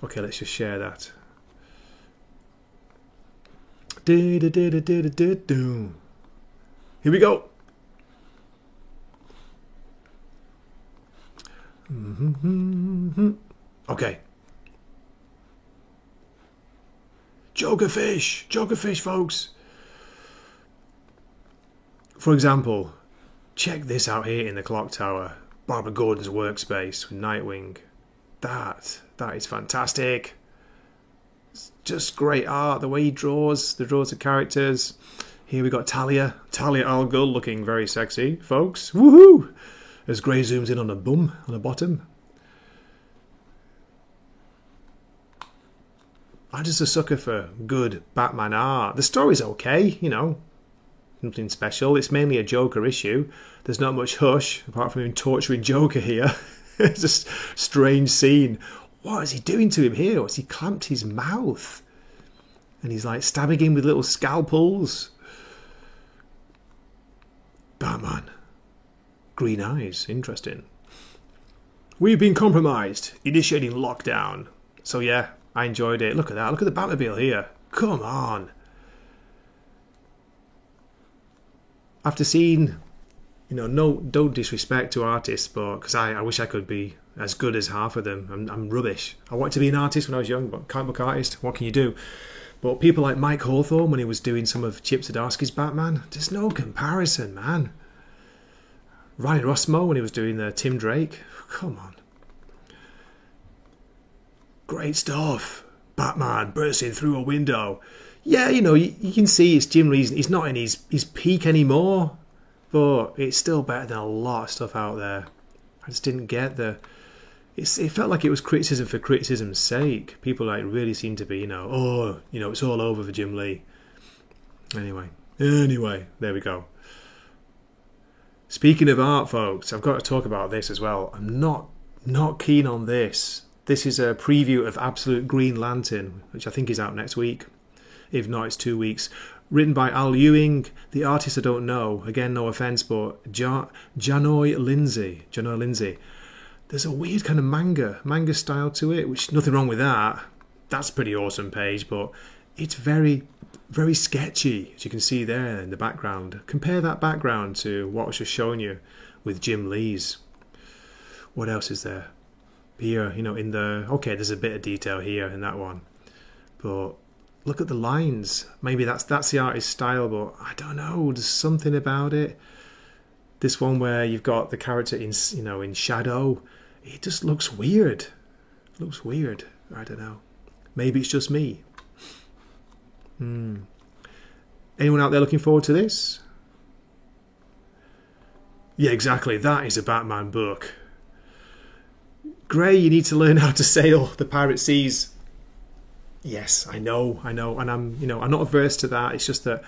Okay, let's just share that. Here we go. Okay. Jokerfish, folks. For example, check this out here in the clock tower. Barbara Gordon's workspace with Nightwing. That is fantastic. It's just great art. The way he draws the characters. Here we got Talia al Ghul looking very sexy, folks. Woohoo! As Gray zooms in on a bum on the bottom. I'm just a sucker for good Batman art. The story's okay, you know. Nothing special. It's mainly a Joker issue. There's not much Hush, apart from him torturing Joker here. It's a strange scene. What is he doing to him here? What's he clamped his mouth? And he's like stabbing him with little scalpels. Batman. Green eyes. Interesting. We've been compromised. Initiating lockdown. So yeah, I enjoyed it. Look at that. Look at the Batmobile here. Come on. After seeing, no, don't disrespect to artists, but because I wish I could be as good as half of them. I'm rubbish. I wanted to be an artist when I was young, but comic book artist. What can you do? But people like Mike Hawthorne, when he was doing some of Chip Zdarsky's Batman, there's no comparison, man. Ryan Rossmo, when he was doing Tim Drake, come on. Great stuff. Batman bursting through a window. Yeah, you can see it's Jim Lee. He's not in his peak anymore, but it's still better than a lot of stuff out there. I just didn't get it felt like it was criticism for criticism's sake. People really seem to be, it's all over for Jim Lee. Anyway, there we go. Speaking of art, folks, I've got to talk about this as well. I'm not keen on this. This is a preview of Absolute Green Lantern, which I think is out next week. If not, it's 2 weeks. Written by Al Ewing. The artist I don't know. Again, no offence, but Janoy Lindsay. There's a weird kind of manga style to it, which nothing wrong with that. That's a pretty awesome page, but it's very, very sketchy, as you can see there in the background. Compare that background to what I was just showing you with Jim Lee's. What else is there? Here, okay, there's a bit of detail here in that one. But look at the lines. Maybe that's the artist's style, but I don't know. There's something about it. This one where you've got the character in shadow. It just looks weird. I don't know. Maybe it's just me. Anyone out there looking forward to this? Yeah, exactly. That is a Batman book. Gray, you need to learn how to sail the pirate seas. Yes, I know, and I'm not averse to that. It's just that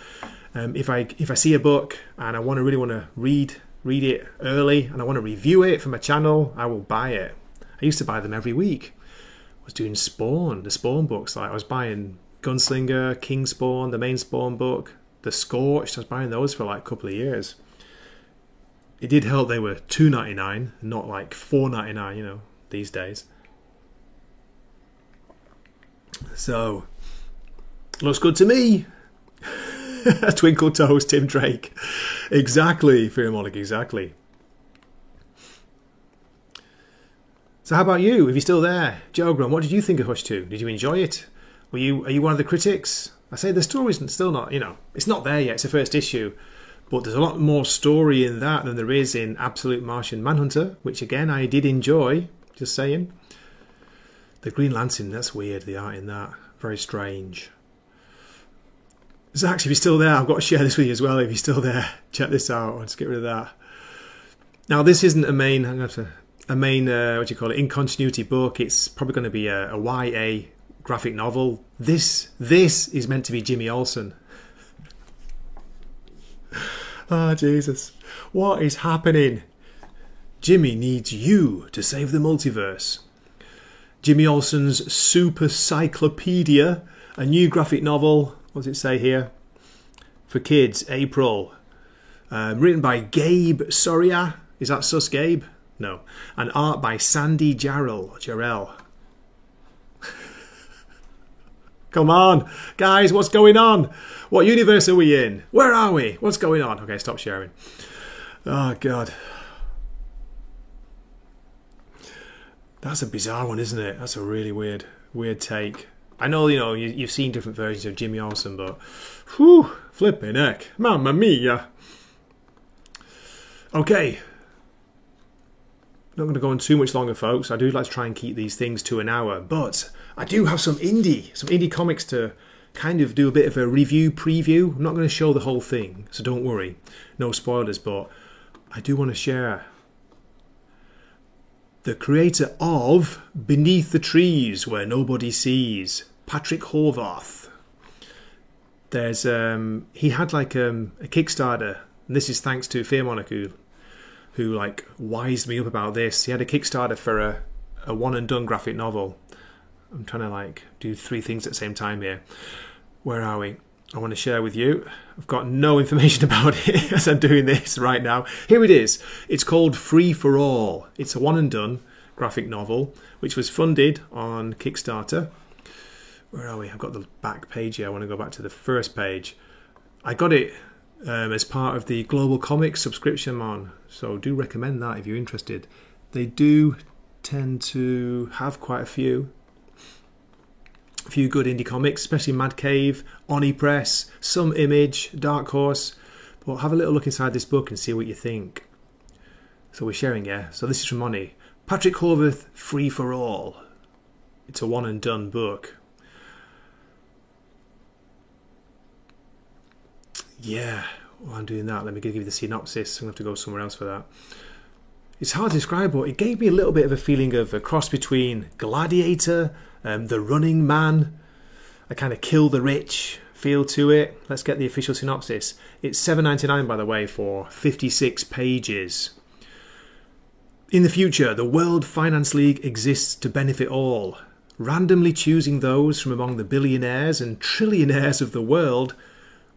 if I see a book and I really want to read it early and I want to review it for my channel, I will buy it. I used to buy them every week. I was doing Spawn, the Spawn books. Like I was buying Gunslinger, King Spawn, the main Spawn book, The Scorched. I was buying those for like a couple of years. It did help they were $2.99, not like $4.99, these days. So, looks good to me. Twinkle Toes, Tim Drake. Exactly, Fearmonic, exactly. So how about you? If you're still there, Jogron, what did you think of Hush 2? Did you enjoy it? Are you one of the critics? I say the story's still not, it's not there yet. It's the first issue. But there's a lot more story in that than there is in Absolute Martian Manhunter, which again I did enjoy, just saying. The Green Lantern, that's weird, the art in that. Very strange. Zach, if you're still there, I've got to share this with you as well. If you're still there, check this out. Let's get rid of that. Now, this isn't a main, in continuity book. It's probably going to be a YA graphic novel. This is meant to be Jimmy Olsen. Ah, Jesus. What is happening? Jimmy needs you to save the multiverse. Jimmy Olsen's Super Cyclopedia, a new graphic novel. What does it say here? For kids, April. Written by Gabe Soria. Is that Sus Gabe? No. And art by Sandy Jarrell. Come on, guys, what's going on? What universe are we in? Where are we? What's going on? Okay, stop sharing. Oh, God. That's a bizarre one, isn't it? That's a really weird take. I know, you've seen different versions of Jimmy Olsen, but whew, flipping heck. Mamma mia. Okay. Not going to go on too much longer, folks. I do like to try and keep these things to an hour, but I do have some indie comics to kind of do a bit of a review preview. I'm not going to show the whole thing, so don't worry. No spoilers, but I do want to share. The creator of Beneath the Trees Where Nobody Sees, Patrick Horvath. There's he had like a Kickstarter, and this is thanks to Fearmonic who like wised me up about this. He had a Kickstarter for a one and done graphic novel. I'm trying to like do three things at the same time here. Where are we? I want to share with you. I've got no information about it as I'm doing this right now. Here it is. It's called Free for All. It's a one and done graphic novel which was funded on Kickstarter. Where are we? I've got the back page here. I want to go back to the first page. I got it as part of the Global Comics subscription man, so do recommend that if you're interested. They do tend to have quite a few good indie comics, especially Mad Cave, Oni Press, some Image, Dark Horse. But have a little look inside this book and see what you think. So we're sharing, yeah. So this is from Oni. Patrick Horvath, Free for All. It's a one and done book. Yeah, while I'm doing that, let me give you the synopsis. I'm going to have to go somewhere else for that. It's hard to describe, but it gave me a little bit of a feeling of a cross between Gladiator, The Running Man, a kind of Kill the Rich feel to it. Let's get the official synopsis. It's $7.99, by the way, for 56 pages. In the future, the World Finance League exists to benefit all, randomly choosing those from among the billionaires and trillionaires of the world,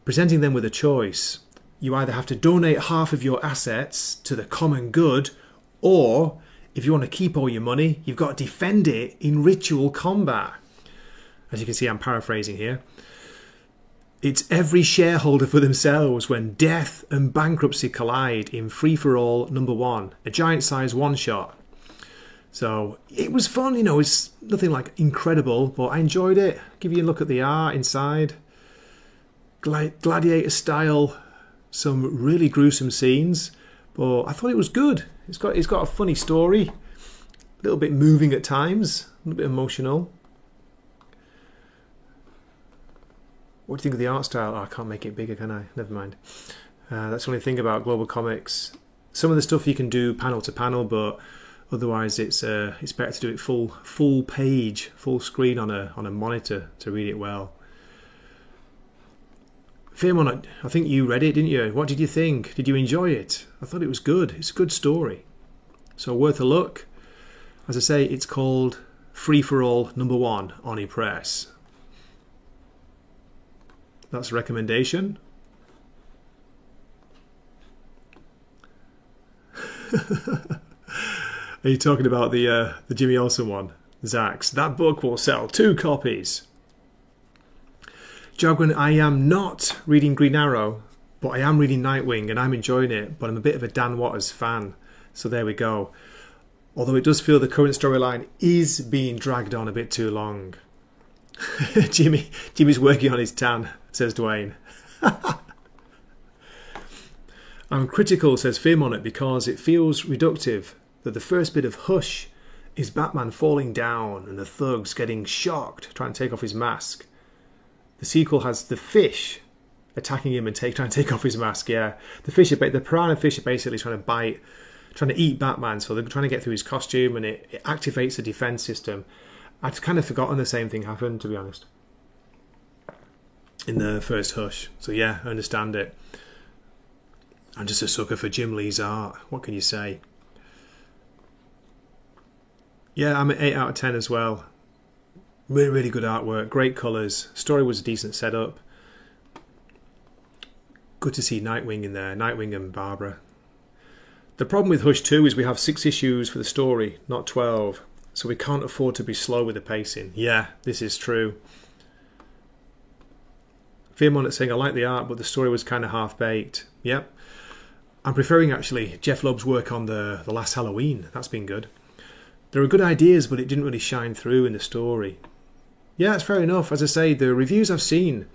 presenting them with a choice. You either have to donate half of your assets to the common good, or if you want to keep all your money, you've got to defend it in ritual combat. As you can see, I'm paraphrasing here. It's every shareholder for themselves when death and bankruptcy collide in Free for All #1, a giant-sized one-shot. So it was fun, you know, it's nothing like incredible, but I enjoyed it. Give you a look at the art inside. Gladiator style, some really gruesome scenes, but I thought it was good. It's got a funny story, a little bit moving at times, a little bit emotional. What do you think of the art style? Oh, I can't make it bigger, can I? Never mind. That's the only thing about Global Comics. Some of the stuff you can do panel to panel, but otherwise it's better to do it full page, full screen on a monitor to read it well. Fearmonic, I think you read it, didn't you? What did you think? Did you enjoy it? I thought it was good. It's a good story. So worth a look. As I say, it's called Free for All #1, Oni Press. That's a recommendation. Are you talking about the Jimmy Olsen one? Zax. That book will sell 2 copies. Jogwin, I am not reading Green Arrow, but I am reading Nightwing and I'm enjoying it, but I'm a bit of a Dan Watters fan. So there we go. Although it does feel the current storyline is being dragged on a bit too long. Jimmy's working on his tan, says Dwayne. I'm critical, says Fearmonic, because it feels reductive that the first bit of Hush is Batman falling down and the thugs getting shocked trying to take off his mask. The sequel has the fish attacking him and trying to take off his mask. Yeah, the piranha fish are basically trying to eat Batman. So they're trying to get through his costume, and it activates the defense system. I'd kind of forgotten the same thing happened, to be honest, in the first Hush. So yeah, I understand it. I'm just a sucker for Jim Lee's art. What can you say? Yeah, I'm at 8 out of 10 as well. Really, really good artwork, great colours. Story was a decent setup. Good to see Nightwing in there, Nightwing and Barbara. The problem with Hush 2 is we have 6 issues for the story, not 12. So we can't afford to be slow with the pacing. Yeah, this is true. Fearmonic saying, I like the art, but the story was kind of half-baked. Yep. I'm preferring, actually, Jeff Loeb's work on the Last Halloween. That's been good. There are good ideas, but it didn't really shine through in the story. Yeah, it's fair enough. As I say, the reviews I've seen,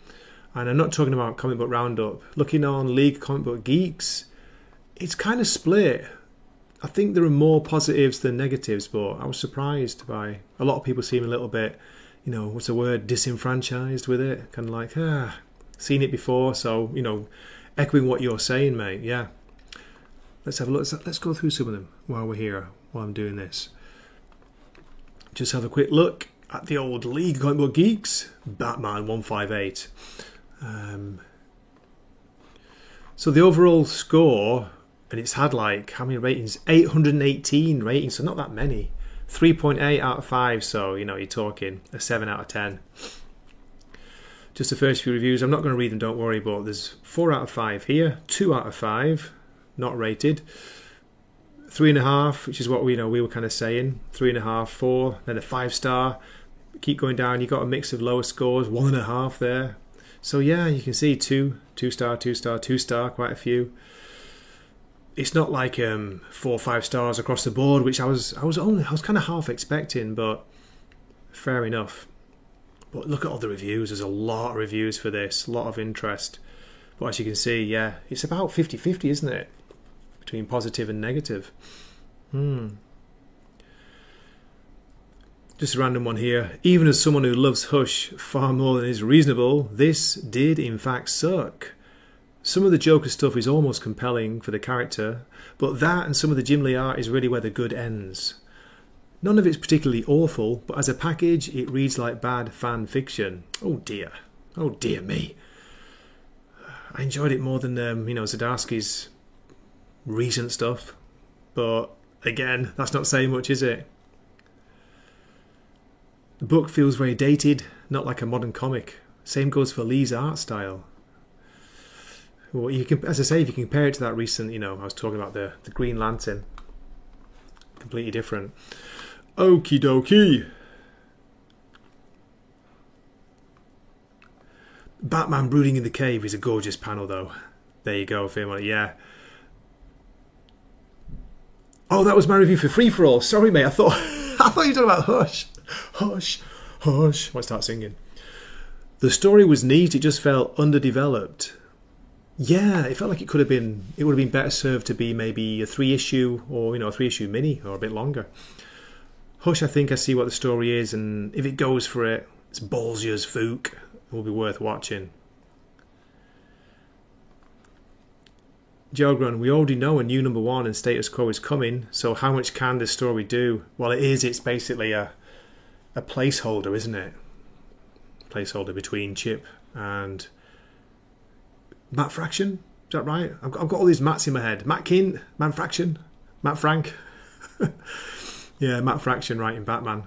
and I'm not talking about Comic Book Roundup, looking on League Comic Book Geeks, it's kind of split. I think there are more positives than negatives, but I was surprised by a lot of people seem a little bit, you know, what's the word, disenfranchised with it. Kind of like, seen it before, so, you know, echoing what you're saying, mate. Yeah. Let's have a look. Let's go through some of them while we're here, while I'm doing this. Just have a quick look at the old League Comic Book Geeks, Batman 158. So the overall score, and it's had like, how many ratings? 818 ratings, so not that many. 3.8 out of 5, so, you know, you're talking a 7 out of 10. Just the first few reviews. I'm not going to read them, don't worry, but there's 4 out of 5 here, 2 out of 5, not rated. 3.5, which is what we were kind of saying. 3.5, 4, then a 5-star. Keep going down, you've got a mix of lower scores, 1.5 there. So yeah, you can see 2-star, 2-star, 2-star, quite a few. It's not like 4 or 5 stars across the board, which I was kind of half expecting, but fair enough. But look at all the reviews. There's a lot of reviews for this, a lot of interest. But as you can see, yeah, it's about 50-50, isn't it? Between positive and negative. Just a random one here. Even as someone who loves Hush far more than is reasonable, this did in fact suck. Some of the Joker stuff is almost compelling for the character, but that and some of the Jim Lee art is really where the good ends. None of it's particularly awful, but as a package it reads like bad fan fiction. Oh dear me. I enjoyed it more than Zdarsky's recent stuff, but again, that's not saying much, is it? The book feels very dated, not like a modern comic. Same goes for Lee's art style. Well, you can, as I say, if you compare it to that recent, I was talking about the Green Lantern, completely different. Okie dokie. Batman brooding in the cave is a gorgeous panel, though. There you go, Fairmont. Yeah. Oh, that was my review for Free For All. Sorry, mate. I thought you were talking about Hush. Hush, hush. I might start singing. The story was neat. It just felt underdeveloped. Yeah, it felt like it would have been better served to be maybe a 3-issue or a 3-issue mini or a bit longer. Hush, I think I see what the story is, and if it goes for it, it's ballsy as fook. It will be worth watching. Jogrun, we already know a new #1 and Status Quo is coming, so how much can this story do? Well, it's basically a placeholder, isn't it? Placeholder between Chip and Matt Fraction. Is that right? I've got all these Matts in my head. Matt Kint, Matt Fraction, Matt Frank. Yeah, Matt Fraction writing Batman.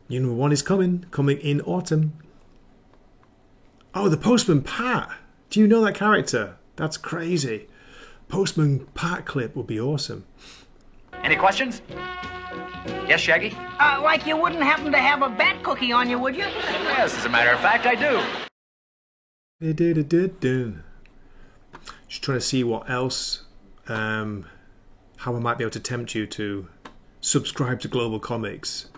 New #1 is coming in autumn. Oh, the Postman Pat. Do you know that character? That's crazy. Postman Pat clip would be awesome. Any questions? Yes, Shaggy? Like you wouldn't happen to have a bat cookie on you, would you? Yes, as a matter of fact, I do. Just trying to see what else, how I might be able to tempt you to subscribe to Global Comics.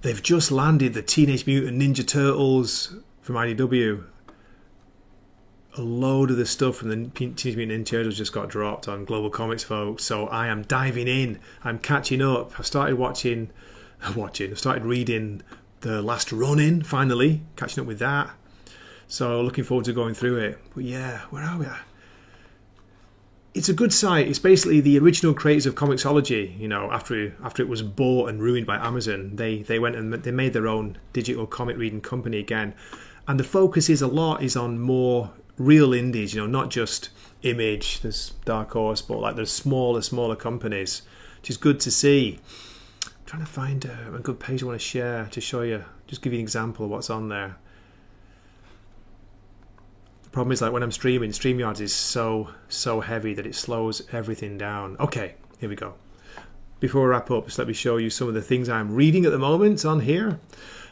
They've just landed the Teenage Mutant Ninja Turtles from IDW. A load of the stuff from the Teenage Mutant Ninja Turtles just got dropped on Global Comics, folks. So I am diving in. I'm catching up. I've started I've started reading the Last Run-In, finally. Catching up with that. So looking forward to going through it. But yeah, where are we at? It's a good site. It's basically the original creators of Comixology. After it was bought and ruined by Amazon, they went and they made their own digital comic reading company again. And the focus is on more real indies, not just Image, there's Dark Horse, but like there's smaller companies, which is good to see. I'm trying to find a good page I want to share to show you, just give you an example of what's on there. The problem is, like, when I'm streaming, StreamYard is so heavy that it slows everything down. Okay, here we go. Before we wrap up, just let me show you some of the things I'm reading at the moment on here.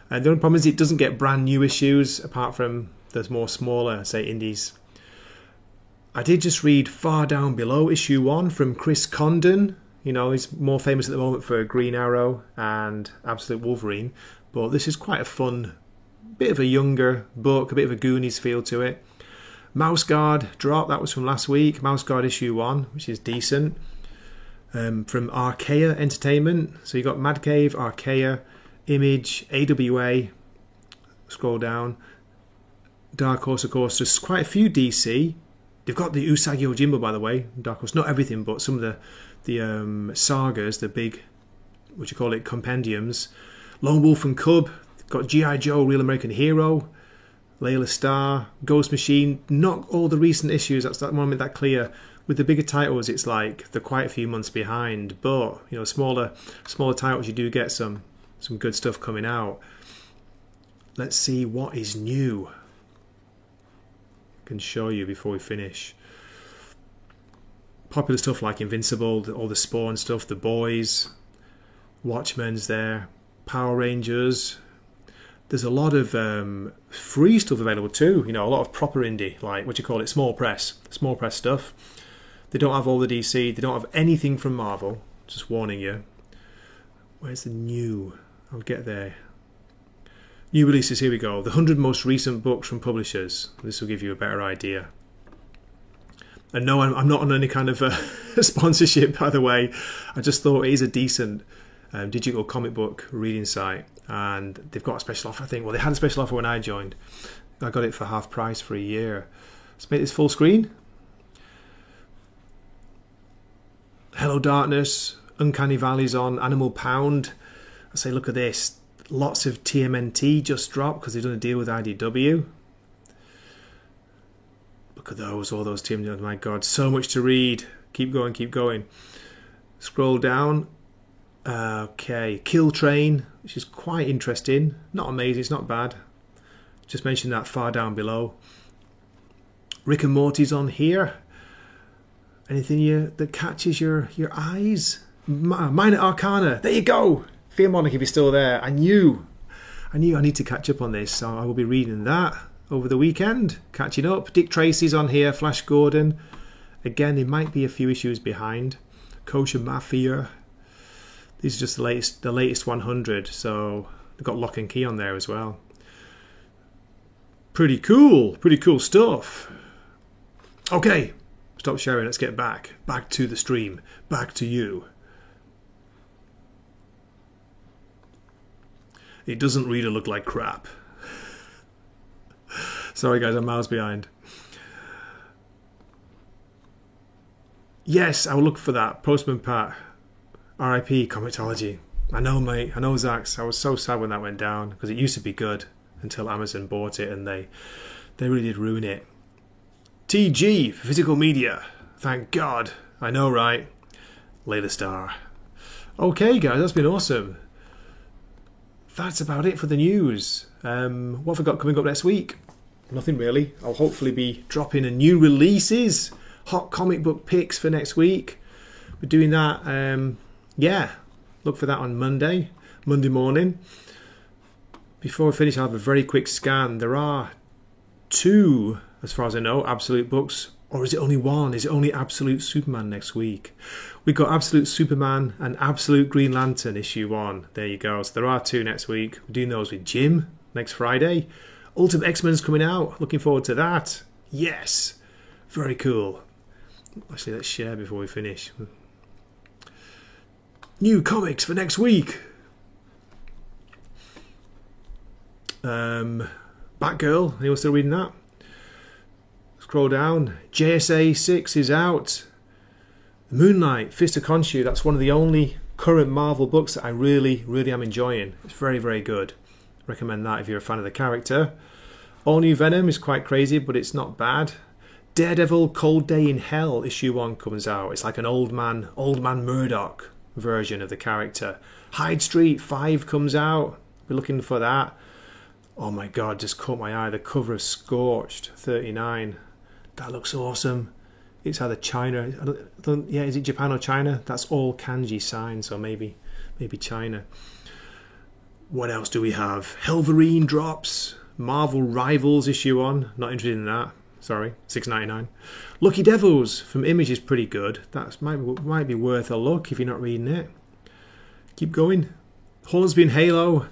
And the only problem is it doesn't get brand new issues apart from the more smaller, say, indies. I did just read Far Down Below issue 1 from Chris Condon. He's more famous at the moment for Green Arrow and Absolute Wolverine, but this is quite a fun, bit of a younger book, a bit of a Goonies feel to it. Mouse Guard drop, that was from last week. Mouse Guard issue 1, which is decent. From Archaea Entertainment. So you got Mad Cave, Archaea, Image, AWA. Scroll down. Dark Horse, of course. There's quite a few DC. They've got the Usagi Yojimbo, by the way. Dark Horse, not everything, but some of the sagas, the big, what you call it, compendiums. Lone Wolf and Cub. Got G.I. Joe, Real American Hero. Layla Starr, Ghost Machine. Not all the recent issues. That's that moment that clear. With the bigger titles, it's like they're quite a few months behind. But you know, smaller titles, you do get some good stuff coming out. Let's see what is new. I can show you before we finish. Popular stuff like Invincible, all the Spawn stuff, The Boys, Watchmen's there, Power Rangers. There's a lot of free stuff available too. You know, a lot of proper indie, like what you call it, small press stuff. They don't have all the DC. They don't have anything from Marvel. Just warning you. Where's the new? I'll get there. New releases. Here we go. The 100 most recent books from publishers. This will give you a better idea. And no, I'm not on any kind of sponsorship, by the way. I just thought it is a decent digital comic book reading site. And they've got a special offer, I think. Well, they had a special offer when I joined. I got it for half price for a year. Let's make this full screen. Hello Darkness, Uncanny Valley's on, Animal Pound. I say, look at this. Lots of TMNT just dropped because they've done a deal with IDW. Look at those, all those TMNT. Oh my God, so much to read. Keep going, keep going. Scroll down. Okay, Kill Train, which is quite interesting. Not amazing, it's not bad. Just mentioned that far down below. Rick and Morty's on here. Anything that catches your eyes? Minor Arcana, there you go. Fearmonic, if you're still there. I knew I need to catch up on this, so I will be reading that over the weekend. Catching up. Dick Tracy's on here. Flash Gordon. Again, they might be a few issues behind. Kosher Mafia. These are just the latest 100, so they've got Lock and Key on there as well. Pretty cool stuff. Okay, stop sharing. Let's get back to the stream, back to you. It doesn't really look like crap. Sorry guys, I'm miles behind. Yes, I'll look for that. Postman Pat. R.I.P. Comicsology. I know, mate. I know, Zax. I was so sad when that went down because it used to be good until Amazon bought it and they really did ruin it. TG for physical media. Thank God. I know, right? Layla Starr. Okay, guys, that's been awesome. That's about it for the news. What have I got coming up next week? Nothing really. I'll hopefully be dropping a new releases, hot comic book picks for next week. We're doing that. Yeah, look for that on Monday morning. Before we finish, I'll have a very quick scan. There are 2, as far as I know, Absolute books. Or is it only 1? Is it only Absolute Superman next week? We've got Absolute Superman and Absolute Green Lantern issue 1. There you go. So there are 2 next week. We're doing those with Jim next Friday. Ultimate X-Men's coming out. Looking forward to that. Yes. Very cool. Actually, let's share before we finish. New comics for next week. Batgirl. Anyone still reading that? Scroll down. JSA 6 is out. Moonlight, Fist of Khonshu. That's one of the only current Marvel books that I really am enjoying. It's very, very good. Recommend that if you're a fan of the character. All New Venom is quite crazy, but it's not bad. Daredevil Cold Day in Hell issue 1 comes out. It's like an old man Murdoch version of the character. Hyde Street 5 comes out. We're looking for that. Oh my God, just caught my eye. The cover of Scorched 39. That looks awesome. It's either China. Yeah, is it Japan or China? That's all kanji signs, so maybe China. What else do we have? Helverine drops. Marvel Rivals issue 1. Not interested in that. Sorry, $6.99. Lucky Devils from Image is pretty good. That might be worth a look if you're not reading it. Keep going. Hornsby and Halo.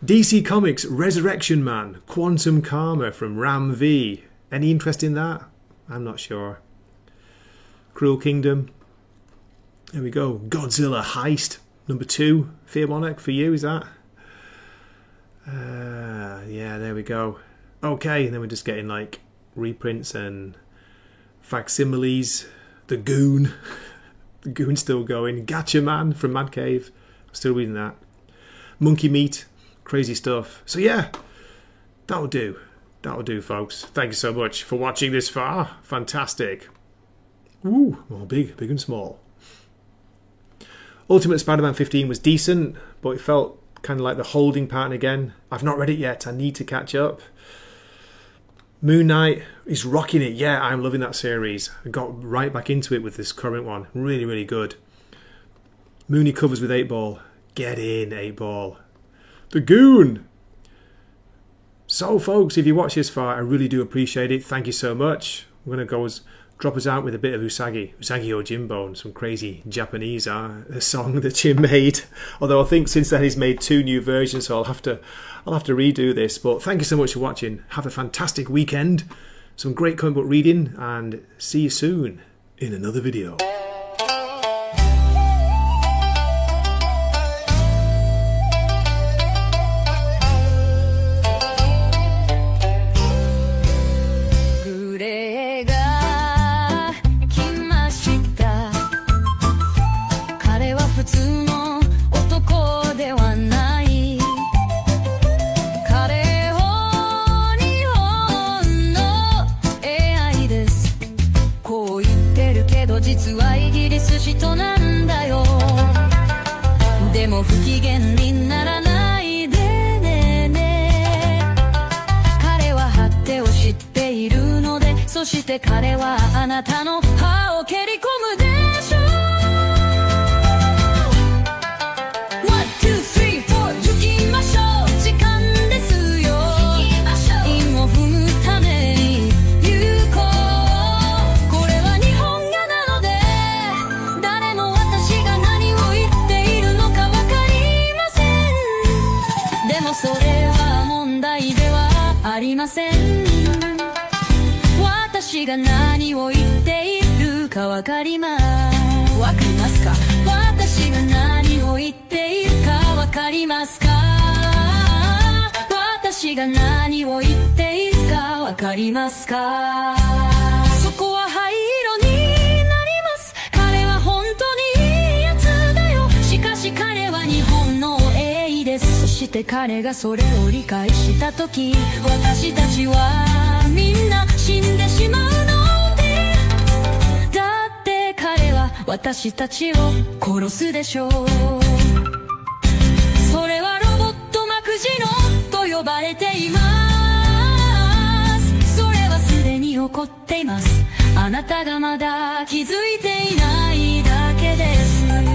DC Comics Resurrection Man. Quantum Karma from Ram V. Any interest in that? I'm not sure. Cruel Kingdom. There we go. Godzilla Heist number 2. Fearmonic for you, is that? Yeah, there we go. Okay, and then we're just getting like reprints and facsimiles. The Goon. The Goon's still going. Gacha Man from Mad Cave. I'm still reading that. Monkey Meat. Crazy stuff. So yeah, that'll do. That'll do, folks. Thank you so much for watching this far. Fantastic. Ooh, well, big and small. Ultimate Spider-Man 15 was decent, but it felt kind of like the holding pattern again. I've not read it yet. I need to catch up. Moon Knight is rocking it. Yeah, I'm loving that series. I got right back into it with this current one. Really, really good. Mooney covers with 8-Ball. Get in, 8-Ball. The Goon! So, folks, if you watch this far, I really do appreciate it. Thank you so much. I'm going to drop us out with a bit of Usagi Yojimbo, and some crazy Japanese song that Jim made. Although I think since then he's made 2 new versions, so I'll have to redo this. But thank you so much for watching. Have a fantastic weekend, some great comic book reading, and see you soon in another video.実はイギリス人なんだよ。でも不機嫌にならないでねね。彼は果てを知っているので、そして彼はあなたの歯を蹴り込むでしょう。One, two, three, four 行きましょう。時間ですよ。韻を踏むために行こう。それは問題ではありません。私が何を言っているかわかりますか？私が何を言っているかわかりますか？私が何を言っているかわかりますか？そこは灰色になります。彼は本当にいいやつだよ。しかし彼は日本の英です。そして彼がそれを理解したとき、私たちはみんな死んでしまうので、だって彼は私たちを殺すでしょう。それはロボットマクジノと呼ばれています。それはすでに起こっています。あなたがまだ気づいていないだけです。